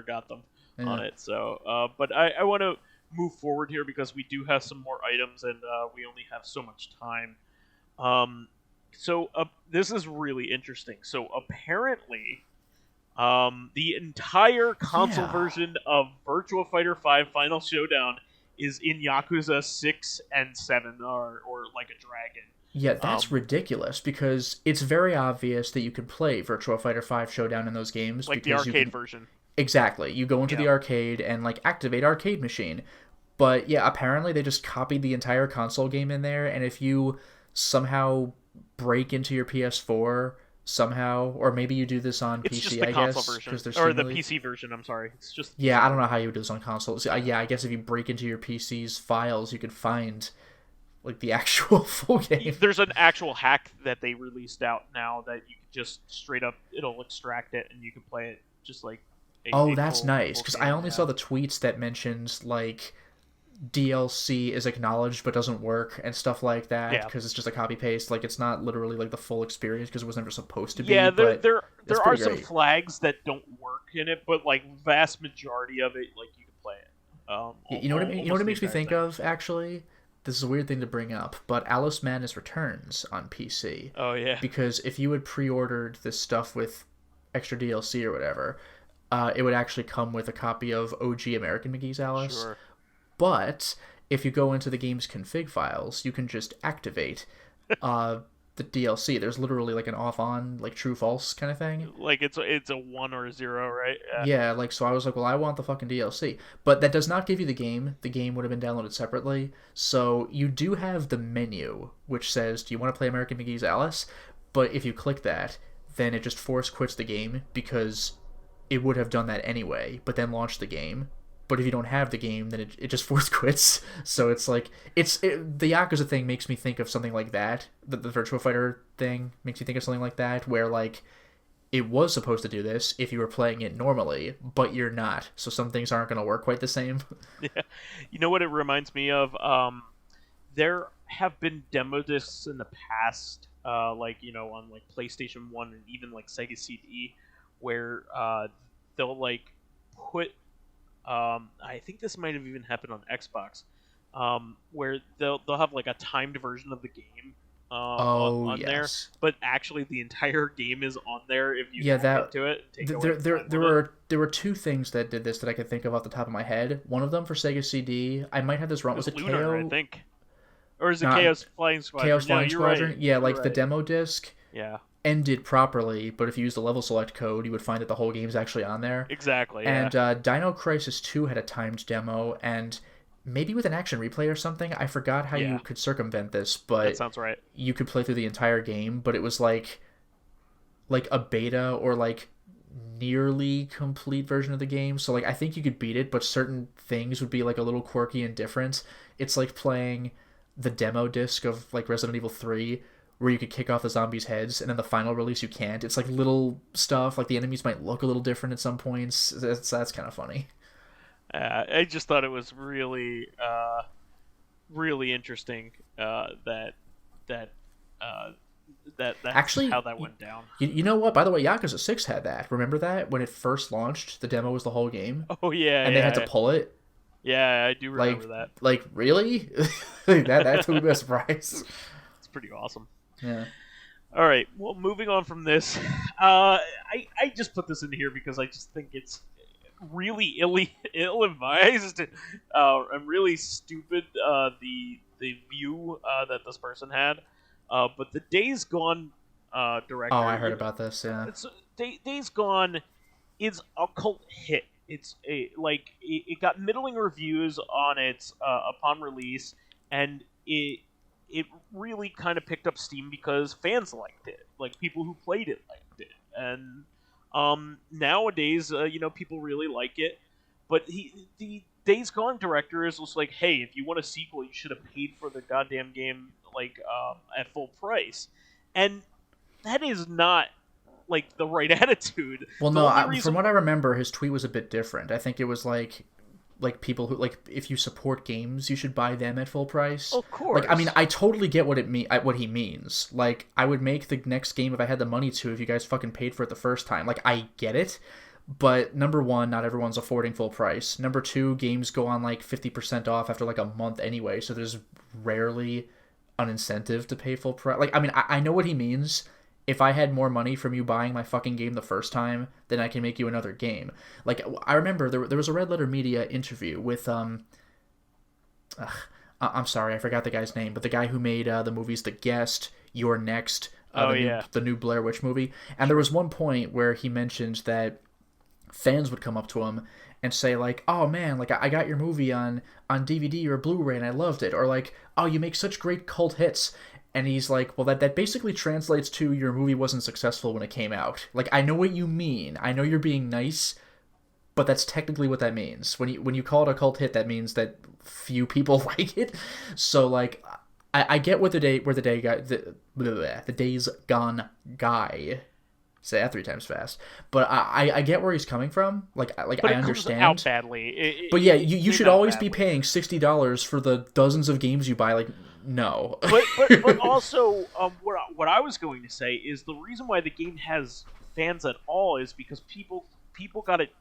got them on it. So, but I want to move forward here because we do have some more items, and we only have so much time. So this is really interesting. So apparently, the entire console version of Virtua Fighter 5 Final Showdown is in Yakuza 6 and 7, or like a dragon. Yeah, that's ridiculous, because it's very obvious that you can play Virtua Fighter 5 Showdown in those games. Like the arcade version. Exactly. You go into the arcade and like activate arcade machine. But yeah, apparently they just copied the entire console game in there, and if you somehow break into your PS4 somehow, or maybe you do this on PC, just the I console guess, version, or the PC version. I'm sorry, it's just I don't know how you would do this on console. So, I guess if you break into your PC's files, you could find like the actual full game. There's an actual hack that they released out now that you can just straight up, it'll extract it and you can play it just like. That's nice, because I only saw the tweets that mentioned like DLC is acknowledged but doesn't work and stuff like that, because it's just a copy paste. Like it's not literally like the full experience because it was never supposed to be. Yeah, there are some flags that don't work in it, but like vast majority of it, like you can play it. You know what I mean? You know what it makes me think of, actually? This is a weird thing to bring up, but Alice Madness Returns on PC. Oh yeah. Because if you had pre-ordered this stuff with extra DLC or whatever, it would actually come with a copy of OG American McGee's Alice. Sure. But if you go into the game's config files, you can just activate the DLC. There's literally like an off-on, like true-false kind of thing. Like it's a 1 or a 0, right? Yeah, like so I was like, well, I want the fucking DLC. But that does not give you the game. The game would have been downloaded separately. So you do have the menu, which says, do you want to play American McGee's Alice? But if you click that, then it just force quits the game because it would have done that anyway, but then launched the game. But if you don't have the game, then it just force quits. So it's like the Yakuza thing makes me think of something like that. The Virtua Fighter thing makes me think of something like that, where like it was supposed to do this if you were playing it normally, but you're not. So some things aren't going to work quite the same. Yeah, you know what it reminds me of? There have been demo discs in the past, like on like PlayStation 1 and even like Sega CD, where they'll like put. I think this might have even happened on Xbox, where they'll have like a timed version of the game on there, but actually the entire game is on there if you get to it. There were two things that did this that I could think of off the top of my head. One of them for Sega CD, I might have this wrong. Was it Lunar, KO? I think, or is it Chaos Flying Squadron? Chaos Flying Squadron. Right. Yeah, like the demo disc. Yeah. ended properly, but if you use the level select code, you would find that the whole game's actually on there. Exactly, yeah. And Dino Crisis 2 had a timed demo, and maybe with an action replay or something. I forgot how you could circumvent this, but that sounds right. You could play through the entire game, but it was like a beta or like nearly complete version of the game. So like I think you could beat it, but certain things would be like a little quirky and different. It's like playing the demo disc of like Resident Evil 3 where you could kick off the zombies' heads, and then the final release you can't. It's like little stuff, like the enemies might look a little different at some points. That's kind of funny. I just thought it was really, really interesting that actually how that went down. You know what? By the way, Yakuza 6 had that. Remember that when it first launched, the demo was the whole game. Oh yeah, and they had to pull it. Yeah, I do remember that. Like really? that took me by surprise. It's pretty awesome. Yeah. All right. Well, moving on from this, I just put this in here because I just think it's really ill-advised and really stupid. The view that this person had, but the Days Gone director. Oh, I heard about this. Yeah. Days Gone is a cult hit. It's it got middling reviews on its upon release, and it really kind of picked up steam because fans liked it. Like, people who played it liked it. And nowadays, people really like it. But the Days Gone director is just like, hey, if you want a sequel, you should have paid for the goddamn game, at full price. And that is not, the right attitude. Well, from what I remember, his tweet was a bit different. I think it was like people who if you support games, you should buy them at full price. Of course. I mean, I totally get what he means. Like, I would make the next game if I had the money to, if you guys fucking paid for it the first time. Like, I get it, but number one, not everyone's affording full price. Number two, games go on 50% off after a month anyway, so there's rarely an incentive to pay full price. I mean, I know what he means. If I had more money from you buying my fucking game the first time, then I can make you another game. I remember there was a Red Letter Media interview with I'm sorry, I forgot the guy's name, but the guy who made the movies The Guest, You're Next, the new Blair Witch movie. And there was one point where he mentioned that fans would come up to him and say oh man, I got your movie on DVD or Blu-ray and I loved it, or oh, you make such great cult hits. And he's like, well, that basically translates to your movie wasn't successful when it came out. I know what you mean. I know you're being nice, but that's technically what that means. When you call it a cult hit, that means that few people like it. So I get what the Days Gone guy. Say that 3 times fast. But I get where he's coming from. But I understand. Out badly. But yeah, you should always be paying $60 for the dozens of games you buy. No. but also, what I was going to say is the reason why the game has fans at all is because people got it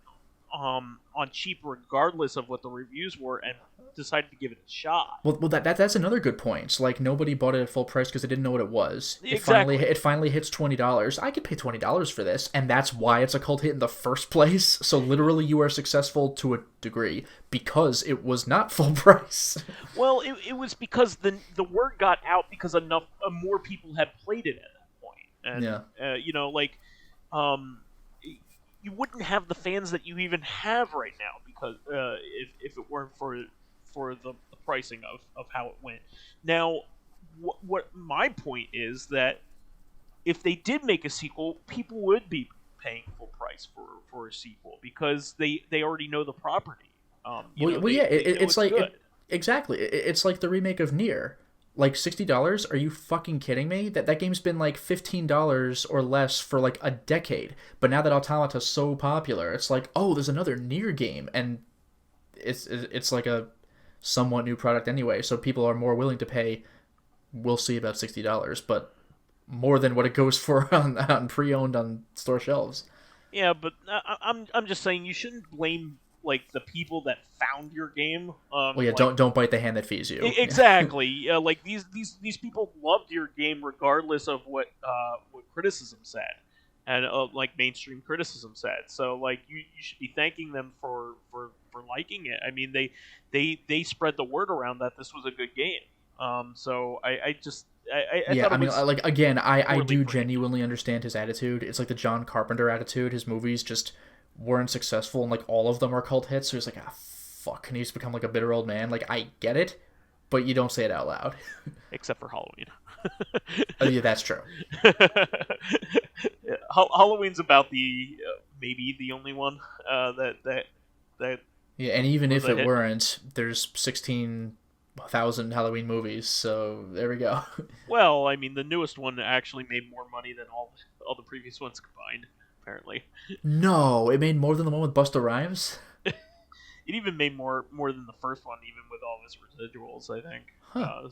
on cheap regardless of what the reviews were and decided to give it a shot. Well, that's another good point. Nobody bought it at full price because they didn't know what it was. Exactly. It finally hits $20. I could pay $20 for this, and that's why it's a cult hit in the first place. So literally, you are successful to a degree because it was not full price. Well, it was because the word got out because enough more people had played it at that point, and you wouldn't have the fans that you even have right now because if it weren't for the pricing of how it went. Now, what my point is that if they did make a sequel, people would be paying full price for a sequel because they already know the property. It's exactly. It's like the remake of Nier. $60? Are you fucking kidding me? That game's been $15 or less for a decade. But now that Automata's so popular, it's oh, there's another Nier game, and it's a somewhat new product anyway. So people are more willing to pay. We'll see about $60, but more than what it goes for on pre-owned on store shelves. Yeah, but I'm just saying you shouldn't blame the people that found your game. Don't bite the hand that feeds you. Exactly. These people loved your game regardless of what criticism said, and mainstream criticism said. So you should be thanking them for liking it. I mean, they spread the word around that this was a good game. So I just thought it was like again, I do framed. genuinely understand his attitude. It's like the John Carpenter attitude. His movies just weren't successful, and like all of them are cult hits. So he's like, fuck, and he's become like a bitter old man. Like I get it, but you don't say it out loud. Except for Halloween. Oh yeah, that's true. Yeah, Halloween's about the maybe the only one that. Yeah, and even if it weren't, there's 16,000 Halloween movies, so there we go. Well, I mean, the newest one actually made more money than all the previous ones combined, apparently. No, it made more than the one with Busta Rhymes? It even made more than the first one, even with all of its residuals, I think. Huh.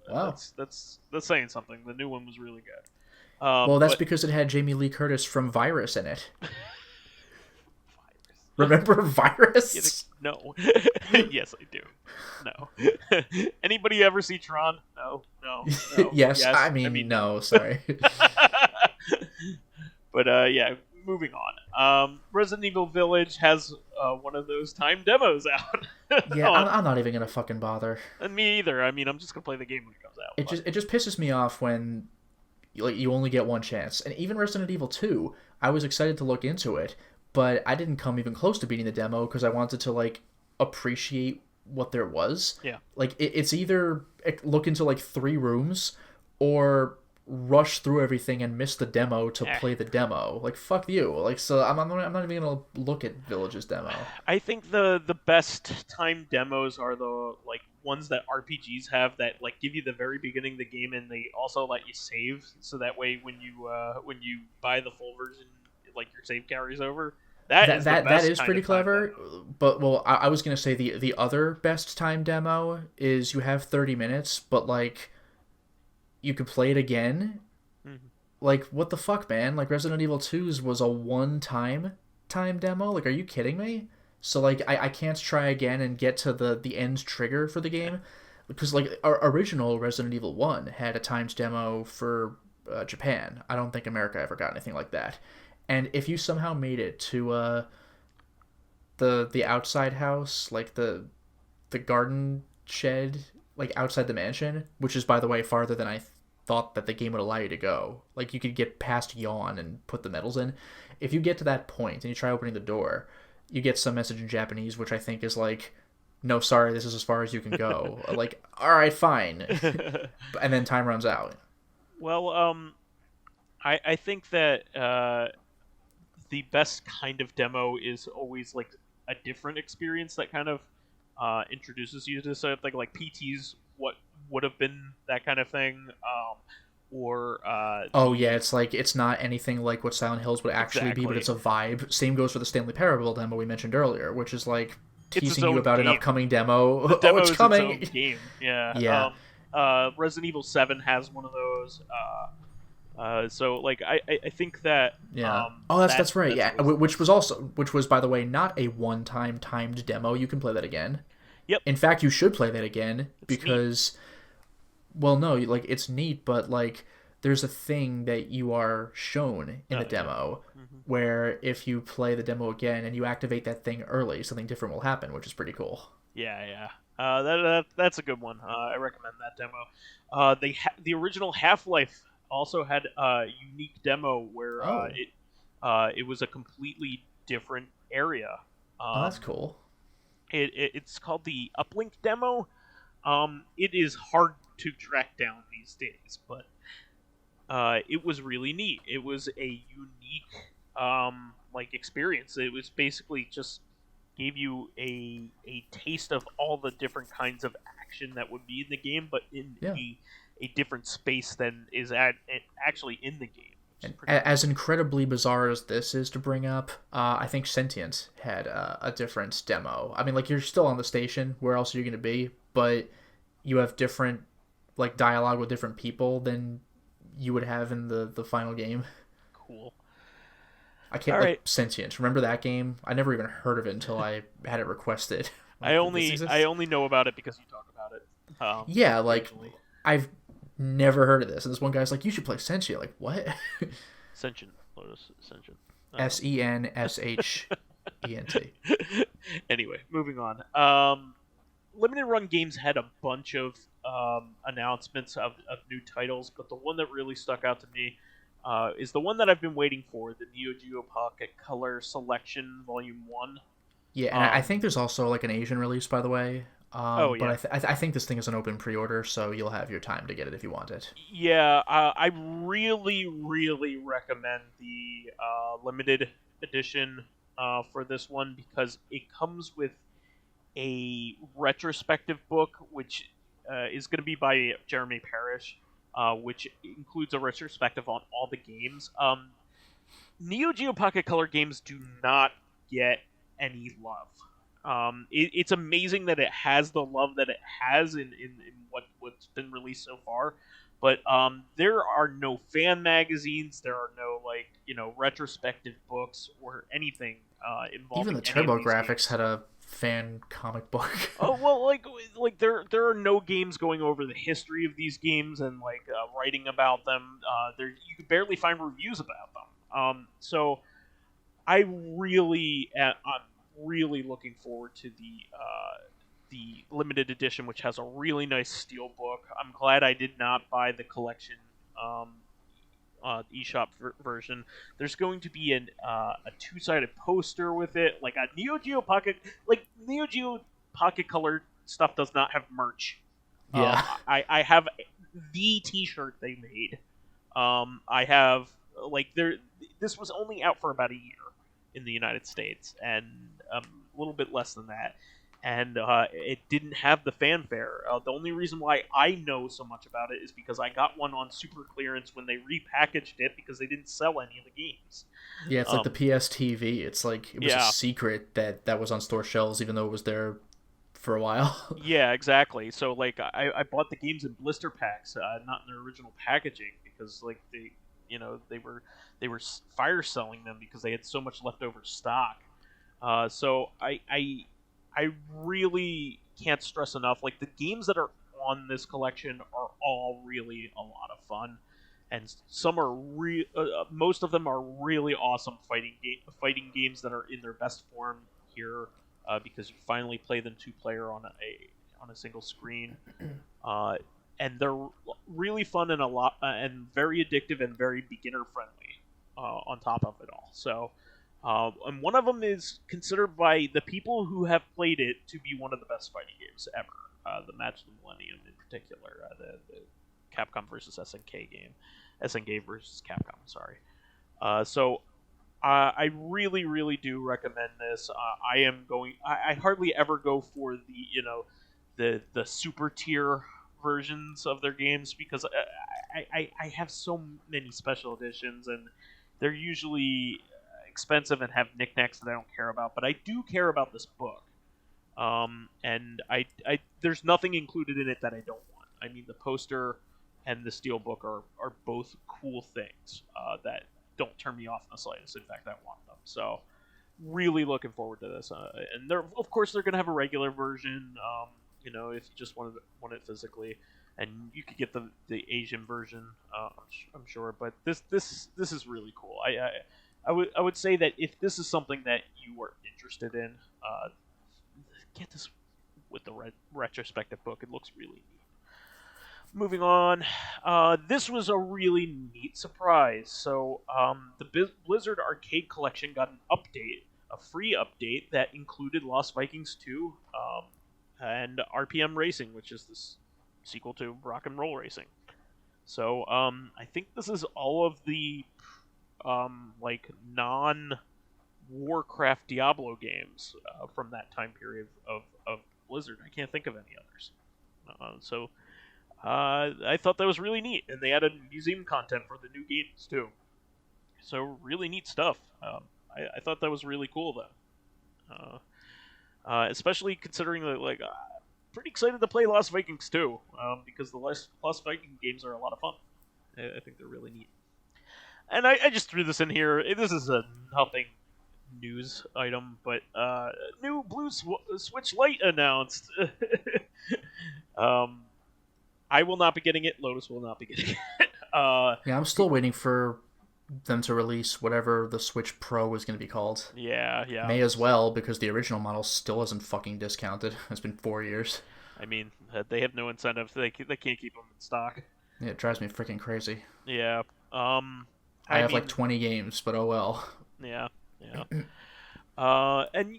Wow. That's saying something. The new one was really good. Well, that's because it had Jamie Lee Curtis from Virus in it. Remember Virus? No. Yes, I do. No. Anybody ever see Tron? No. Yes, I mean, no, sorry. But, yeah, moving on. Resident Evil Village has one of those timed demos out. Yeah, I'm not even going to fucking bother. And me either. I mean, I'm just going to play the game when it comes out. It just pisses me off when you only get one chance. And even Resident Evil 2, I was excited to look into it, but I didn't come even close to beating the demo because I wanted to, like, appreciate what there was. Yeah. Like, it's either look into, like, 3 rooms or rush through everything and miss the demo to play the demo. Like, fuck you. Like, so I'm not even gonna look at Village's demo. I think the best timed demos are the, like, ones that RPGs have that, like, give you the very beginning of the game and they also let you save, so that way when you buy the full version, like, your save carries over. That is pretty clever. But well, I was gonna say the other best time demo is you have 30 minutes, but like you could play it again. Mm-hmm. Like what the fuck, man? Like Resident Evil 2's was a one-time demo. Like, are you kidding me? So like I can't try again and get to the end trigger for the game because like our original Resident Evil 1 had a timed demo for Japan. I don't think America ever got anything like that. And if you somehow made it to the outside house, like the garden shed, like outside the mansion, which is, by the way, farther than I thought that the game would allow you to go. Like, you could get past Yawn and put the medals in. If you get to that point and you try opening the door, you get some message in Japanese, which I think is like, no, sorry, this is as far as you can go. Like, all right, fine. And then time runs out. Well, I think that the best kind of demo is always like a different experience that kind of introduces you to something like PT's what would have been that kind of thing, it's like it's not anything like what Silent Hills would actually be, but it's a vibe. Same goes for the Stanley Parable demo we mentioned earlier, which is like teasing you about an upcoming demo. The it's coming. Its own game. Yeah. Resident Evil 7 has one of those. So like I think that that's right. Yeah, which was by the way not a one-time timed demo. You can play that again. Yep. In fact, you should play that again because well, no, like it's neat, but like there's a thing that you are shown in the demo where if you play the demo again and you activate that thing early, something different will happen, which is pretty cool. Yeah. That's a good one. I recommend that demo. The original Half-Life also had a unique demo where it was a completely different area. That's cool. It's called the Uplink demo. It is hard to track down these days, but it was really neat. It was a unique experience. It was basically just gave you a taste of all the different kinds of action that would be in the game, but in a different space than is actually in the game. And as incredibly bizarre as this is to bring up, I think Sentient had a different demo. I mean, like, you're still on the station. Where else are you going to be? But you have different, like, dialogue with different people than you would have in the final game. Cool. I can't Sentient. Remember that game? I never even heard of it until I had it requested. I only know about it because you talk about it. Yeah, like I've never heard of this, and this one guy's like, "You should play Sentient." Like, what? Sentient, Lotus, Sentient. Senshent. Anyway, moving on. Limited Run Games had a bunch of announcements of new titles, but the one that really stuck out to me is the one that I've been waiting for, the Neo Geo Pocket Color Selection Volume 1. Yeah, and I think there's also like an Asian release, by the way. Oh, yeah. But I think this thing is an open pre-order, so you'll have your time to get it if you want it. Yeah, I really, really recommend the limited edition for this one because it comes with a retrospective book, which is going to be by Jeremy Parrish, which includes a retrospective on all the games. Neo Geo Pocket Color games do not get any love. It's amazing that it has the love that it has in what's been released so far, but there are no fan magazines, there are no retrospective books or anything involving. Even the TurboGrafx had a fan comic book. Oh well, like there are no games going over the history of these games and writing about them. You could barely find reviews about them. So I'm really looking forward to the limited edition, which has a really nice steel book. I'm glad I did not buy the collection eShop version. There's going to be a two-sided poster with it, like a Neo Geo Pocket. Like Neo Geo Pocket Color stuff does not have merch. Yeah, I have the T-shirt they made. I have this was only out for about a year in the United States, and a little bit less than that. And it didn't have the fanfare. The only reason why I know so much about it is because I got one on super clearance when they repackaged it because they didn't sell any of the games. Yeah, it's like the PS TV. It's like it was a secret that was on store shelves, even though it was there for a while. Yeah, exactly. So I bought the games in blister packs, not in their original packaging, because they were fire selling them because they had so much leftover stock. So I really can't stress enough. Like, the games that are on this collection are all really a lot of fun, and some are most of them are really awesome fighting games that are in their best form here, because you finally play them 2-player on a single screen, and they're really fun and and very addictive and very beginner friendly, on top of it all. So. And one of them is considered by the people who have played it to be one of the best fighting games ever. The Match of the Millennium in particular, the Capcom versus SNK game. SNK versus Capcom, sorry. So I really, really do recommend this. I hardly ever go for the super tier versions of their games because I have so many special editions, and they're usually expensive and have knickknacks that I don't care about, but I do care about this book. And I there's nothing included in it that I don't want. I mean, the poster and the steel book are both cool things that don't turn me off in the slightest. In fact, I want them. So, really looking forward to this. And of course they're gonna have a regular version. If you just want it physically, and you could get the Asian version. I'm sure, but this is really cool. I would say that if this is something that you are interested in, get this with the retrospective book. It looks really neat. Moving on, this was a really neat surprise. So the Blizzard Arcade Collection got an update, a free update that included Lost Vikings 2 and RPM Racing, which is this sequel to Rock and Roll Racing. So I think this is all of the non-Warcraft Diablo games from that time period of Blizzard. I can't think of any others. So I thought that was really neat, and they added museum content for the new games too. So really neat stuff. I thought that was really cool though, especially considering that pretty excited to play Lost Vikings too, because the Lost Viking games are a lot of fun. I think they're really neat. And I just threw this in here. This is a nothing news item, but new Blue Switch Lite announced. I will not be getting it. Lotus will not be getting it. Yeah, I'm still waiting for them to release whatever the Switch Pro is going to be called. Yeah. May as well, because the original model still isn't fucking discounted. It's been 4 years. I mean, they have no incentive. They can't keep them in stock. Yeah, it drives me freaking crazy. Yeah. I have like 20 games, but oh well. Yeah. And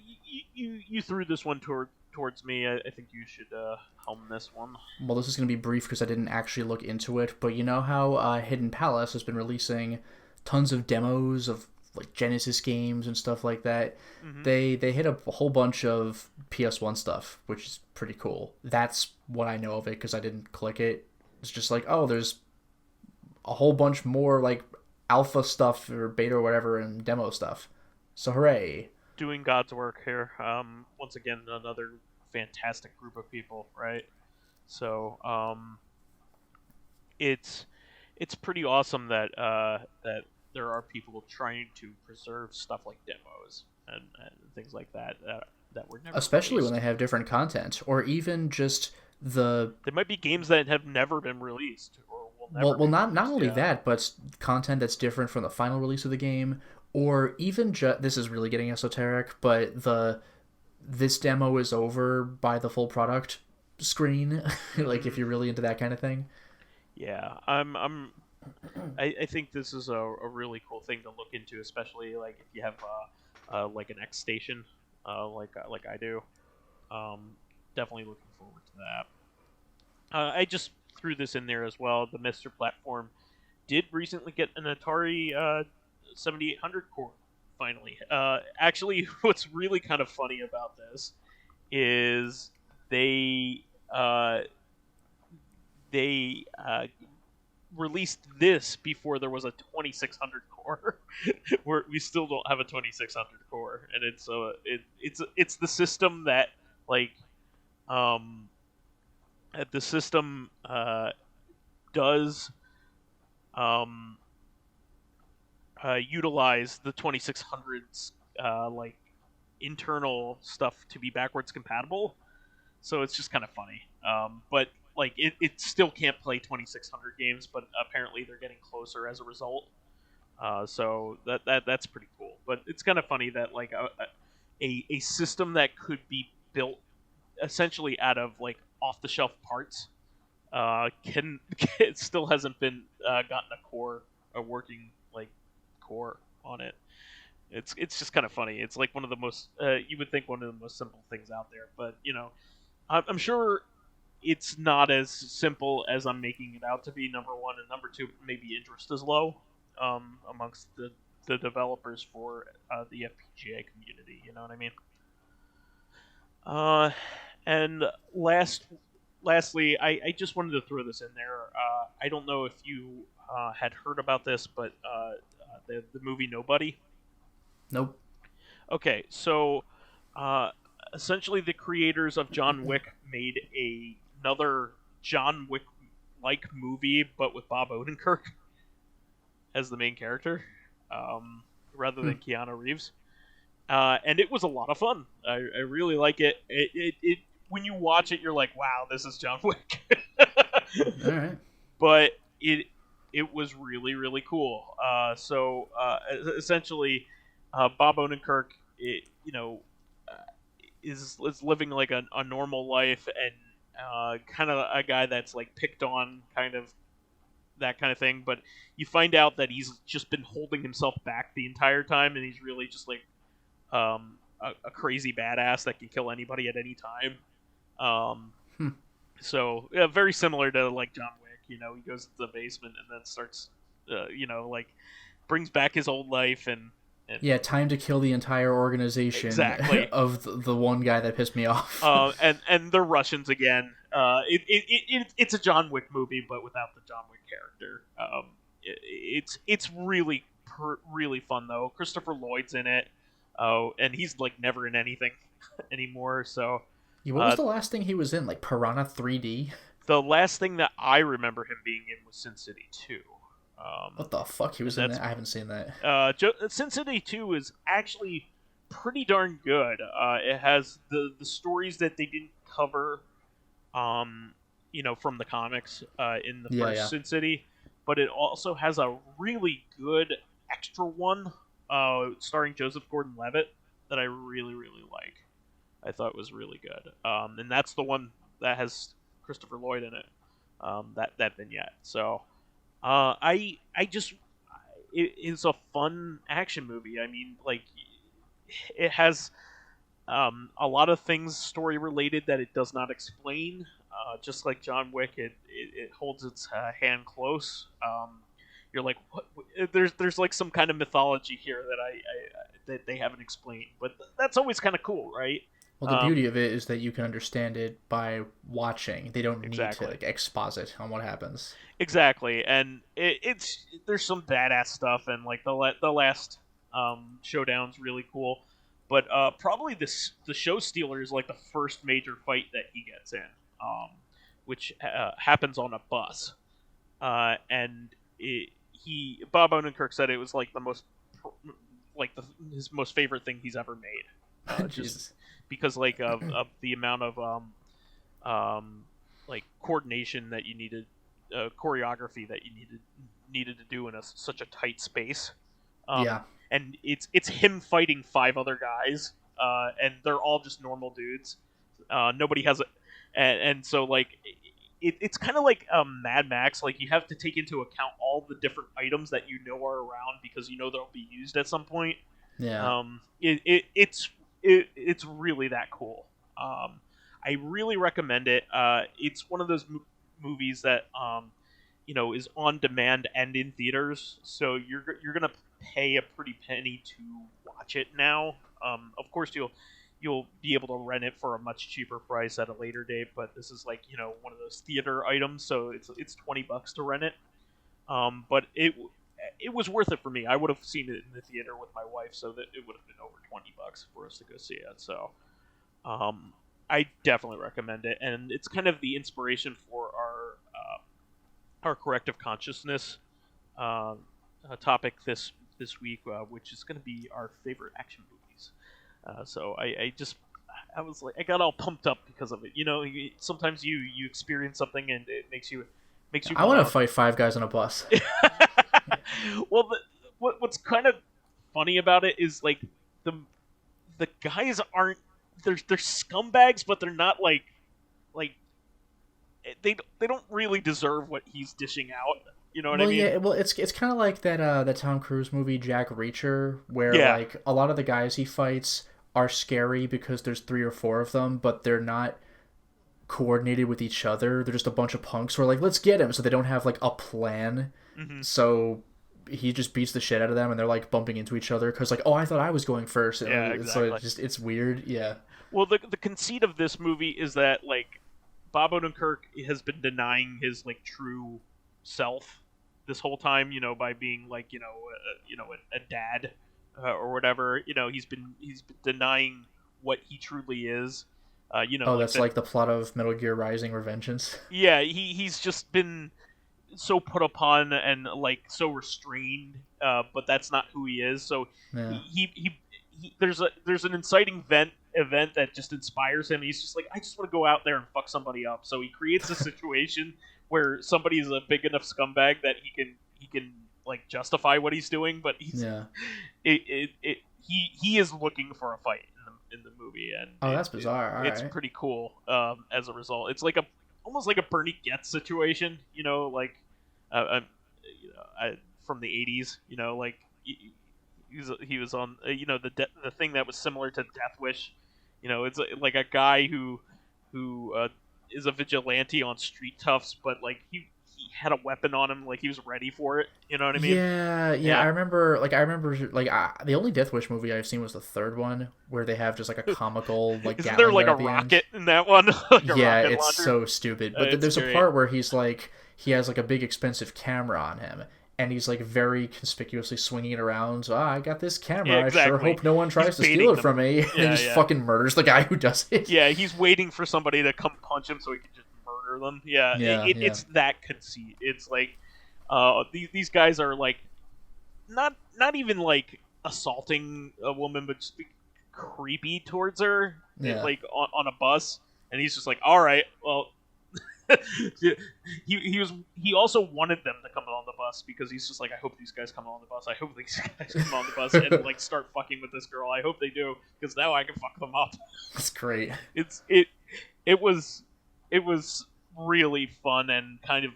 you threw this one towards me. I think you should helm this one. Well, this is going to be brief because I didn't actually look into it, but you know how Hidden Palace has been releasing tons of demos of like Genesis games and stuff like that. Mm-hmm. They hit a whole bunch of PS1 stuff, which is pretty cool. That's what I know of it because I didn't click it. It's just like, oh, there's a whole bunch more like alpha stuff or beta or whatever and demo stuff. So hooray. Doing God's work here. Once again, another fantastic group of people, right? So it's pretty awesome that there are people trying to preserve stuff like demos and things like that were never especially released. When they have different content, or even just there might be games that have never been released or will never well be not released, only that, but content that's different from the final release of the game, or even this is really getting esoteric, but this demo is over by the full product screen. Like if you're really into that kind of thing. Yeah, I think this is a really cool thing to look into, especially like if you have like an X station, like I do. Definitely looking forward to that. I just threw this in there as well. The Mr. Platform did recently get an Atari 7800 core. Finally, actually, what's really kind of funny about this is they released this before there was a 2600 core. We still don't have a 2600 core, and it's the system that like the system does utilize the 2600's like internal stuff to be backwards compatible. So it's just kind of funny. But like it still can't play 2600 games, but apparently they're getting closer as a result. So that's pretty cool. But it's kind of funny that like a system that could be built essentially out of like off the shelf parts it still hasn't been gotten a working like core on it. It's just kind of funny. It's like one of the most you would think one of the most simple things out there, but you know, I'm sure it's not as simple as I'm making it out to be. Number one, and number two, maybe interest is low amongst the developers for the FPGA community. You know what I mean? And lastly, I just wanted to throw this in there. I don't know if you had heard about this, but the movie Nobody. Nope. Okay, so essentially the creators of John Wick made another John Wick-like movie, but with Bob Odenkirk as the main character, rather than Keanu Reeves. And it was a lot of fun. I really like it. It when you watch it, you're like, wow, this is John Wick. All right. But it was really, really cool. So essentially, Bob Odenkirk, is living like a normal life and kind of a guy that's like picked on, kind of that kind of thing. But you find out that he's just been holding himself back the entire time, and he's really just like a crazy badass that can kill anybody at any time. So yeah, very similar to like John Wick. You know, he goes to the basement and then starts, like brings back his old life and yeah, time to kill the entire organization. Exactly. Of the one guy that pissed me off. And they're Russians again. It's a John Wick movie, but without the John Wick character. It's really really fun though. Christopher Lloyd's in it. Oh, and he's like never in anything anymore. So yeah, what was the last thing he was in? Like Piranha 3D? The last thing that I remember him being in was Sin City 2. What the fuck? He was in that? I haven't seen that. Sin City 2 is actually pretty darn good. It has the stories that they didn't cover, from the comics in the first Sin City, but it also has a really good extra one, starring Joseph Gordon-Levitt, that I really really like. I thought was really good. And that's the one that has Christopher Lloyd in it. That vignette. So I just it is a fun action movie. I mean, like it has a lot of things story related that it does not explain. Just like John Wick, it holds its hand close. You're like, what? There's like some kind of mythology here that that they haven't explained, but that's always kind of cool, right? Well, the beauty of it is that you can understand it by watching. They don't need to like exposit on what happens. Exactly, and it's there's some badass stuff, and like the last showdown's really cool. But probably the show stealer is like the first major fight that he gets in, which happens on a bus, and Bob Odenkirk said it was like the most his most favorite thing he's ever made, just because like of the amount of like coordination that you needed, choreography that you needed to do in such a tight space. Yeah. And it's him fighting 5 other guys, and they're all just normal dudes. Nobody has it, and so like it's kind of like Mad Max. Like you have to take into account all the different items that you know are around because you know they'll be used at some point. Yeah. It's really that cool. I really recommend it. It's one of those movies that is on demand and in theaters, so you're gonna pay a pretty penny to watch it now. Of course, you'll be able to rent it for a much cheaper price at a later date, but this is like one of those theater items, so it's $20 to rent it. But it was worth it for me. I would have seen it in the theater with my wife, so that it would have been over $20 for us to go see it. So I definitely recommend it, and it's kind of the inspiration for our Corrective Consciousness topic this week, which is going to be our favorite action movies. So I was like, I got all pumped up because of it. Sometimes you experience something and it makes you. I want to fight 5 guys on a bus. Well, what's kind of funny about it is like the guys aren't they're scumbags, but they're not like they don't really deserve what he's dishing out. You know what I mean? Yeah, well, it's kind of like that Tom Cruise movie Jack Reacher, where like a lot of the guys he fights are scary because there's 3 or 4 of them, but they're not coordinated with each other. They're just a bunch of punks who are like, let's get him, so they don't have like a plan. Mm-hmm. So he just beats the shit out of them, and they're like bumping into each other because like, oh, I thought I was going first. Yeah, exactly. So it's weird. Yeah. Well, the conceit of this movie is that like Bob Odenkirk has been denying his like true self this whole time, by being like a dad or whatever. He's been denying what he truly is. That's like the plot of Metal Gear Rising: Revengeance. Yeah, he's just been so put upon and like so restrained, but that's not who he is. So yeah. he there's an inciting event that just inspires him. He's just like, I just want to go out there and fuck somebody up. So he creates a situation where somebody is a big enough scumbag that he can like justify what he's doing, but he's he is looking for a fight in the movie, and that's bizarre. It's pretty cool. As a result, it's like almost like a Bernie Getz situation, like from the 80s, like he was on the thing that was similar to Death Wish. It's like a guy who is a vigilante on street toughs, but like he had a weapon on him, like he was ready for it. You know what I mean? Yeah. I remember the only Death Wish movie I've seen was the 3rd one, where they have just like a comical like. Isn't there like a rocket in that one? It's so stupid. But there's a part where he's like he has like a big expensive camera on him, and he's like very conspicuously swinging it around. So I got this camera. Yeah, exactly. I sure hope no one tries to steal it from me. And he just fucking murders the guy who does it. Yeah, he's waiting for somebody to come punch him so he can just murder them. It's that conceit. It's like these guys are like not even like assaulting a woman, but just be creepy towards her, like on a bus. And he's just like, all right, well. he also wanted them to come on the bus because he's just like, I hope these guys come on the bus. I hope these guys come on the bus and like start fucking with this girl. I hope they do because now I can fuck them up. That's great. It was really fun and kind of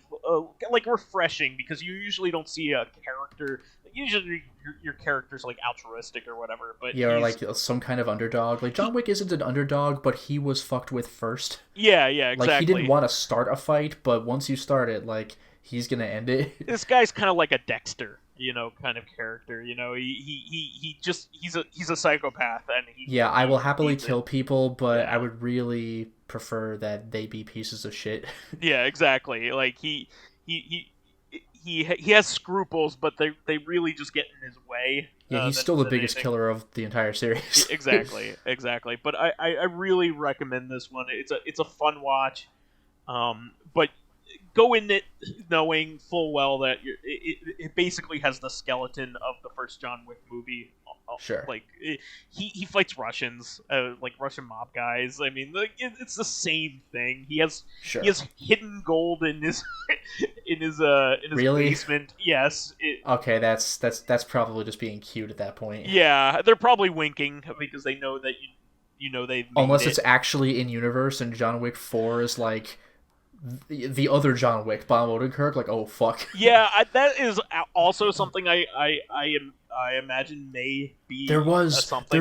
like refreshing because you usually don't see a character. Usually your character's like altruistic or whatever, but yeah, or like some kind of underdog. Like John Wick isn't an underdog, but he was fucked with first. Yeah, exactly. Like he didn't want to start a fight, but once you start it, like he's gonna end it. This guy's kind of like a Dexter, kind of character. He's a psychopath, and I will happily kill people, but I would really prefer that they be pieces of shit. Yeah, exactly. Like he has scruples, but they really just get in his way. Yeah, he's still the biggest killer of the entire series. Exactly. But I really recommend this one. It's a fun watch, but go in it knowing full well that it basically has the skeleton of the first John Wick movie. Sure. Like he fights Russians, like Russian mob guys. I mean, like, it's the same thing. He has hidden gold in his really? basement. Yes. Okay, that's probably just being cute at that point. Yeah, they're probably winking because they know that they. Unless it's actually in universe and John Wick 4 is like the other John Wick, Bob Odenkirk. Like, oh fuck. Yeah, that is also something I imagine may be there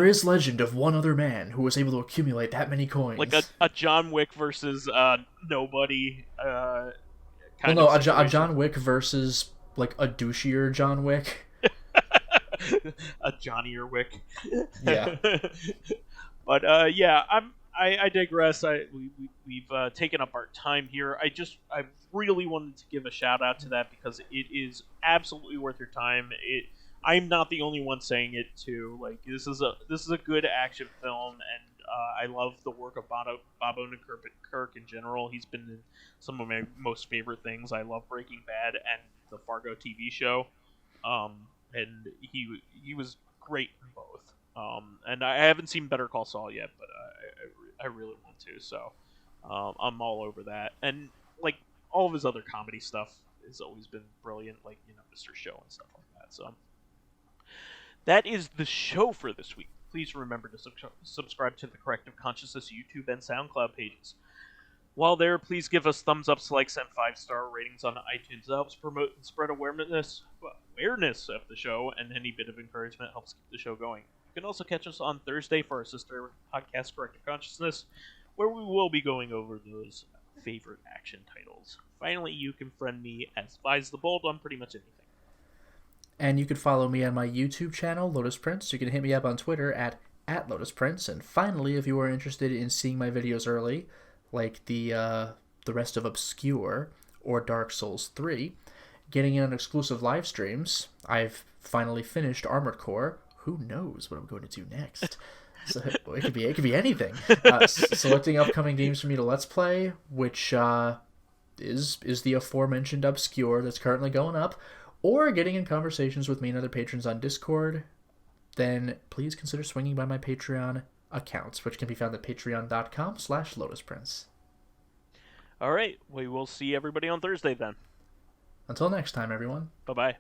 is legend of one other man who was able to accumulate that many coins. Like a John Wick versus nobody a John Wick versus like a douchier John Wick. A Johnnier Wick. Yeah. But I digress. We've taken up our time here. I really wanted to give a shout out to that because it is absolutely worth your time. I'm not the only one saying it too. Like this is a good action film, and I love the work of Bob Odenkirk in general. He's been in some of my most favorite things. I love Breaking Bad and the Fargo TV show, and he was great in both. And I haven't seen Better Call Saul yet, but I really want to. So I'm all over that. And like all of his other comedy stuff has always been brilliant, like Mr. Show and stuff like that. So. That is the show for this week. Please remember to subscribe to the Corrective Consciousness YouTube and Soundcloud pages. While there, please give us thumbs ups, likes, and 5-star ratings on iTunes. It helps promote and spread awareness of the show, and any bit of encouragement helps keep the show going. You can also catch us on Thursday for our sister podcast, Corrective Consciousness, where we will be going over those favorite action titles. Finally, you can friend me as vysethebold on pretty much anything. And you can follow me on my YouTube channel, Lotus Prince. You can hit me up on Twitter at Lotus Prince. And finally, if you are interested in seeing my videos early, like the rest of Obscure or Dark Souls 3, getting in on exclusive live streams, I've finally finished Armored Core. Who knows what I'm going to do next? So it could be anything. Selecting upcoming games for me to Let's Play, which is the aforementioned Obscure that's currently going up, or getting in conversations with me and other patrons on Discord, then please consider swinging by my Patreon accounts, which can be found at patreon.com/LotusPrince. All right, we will see everybody on Thursday then. Until next time, everyone. Bye-bye.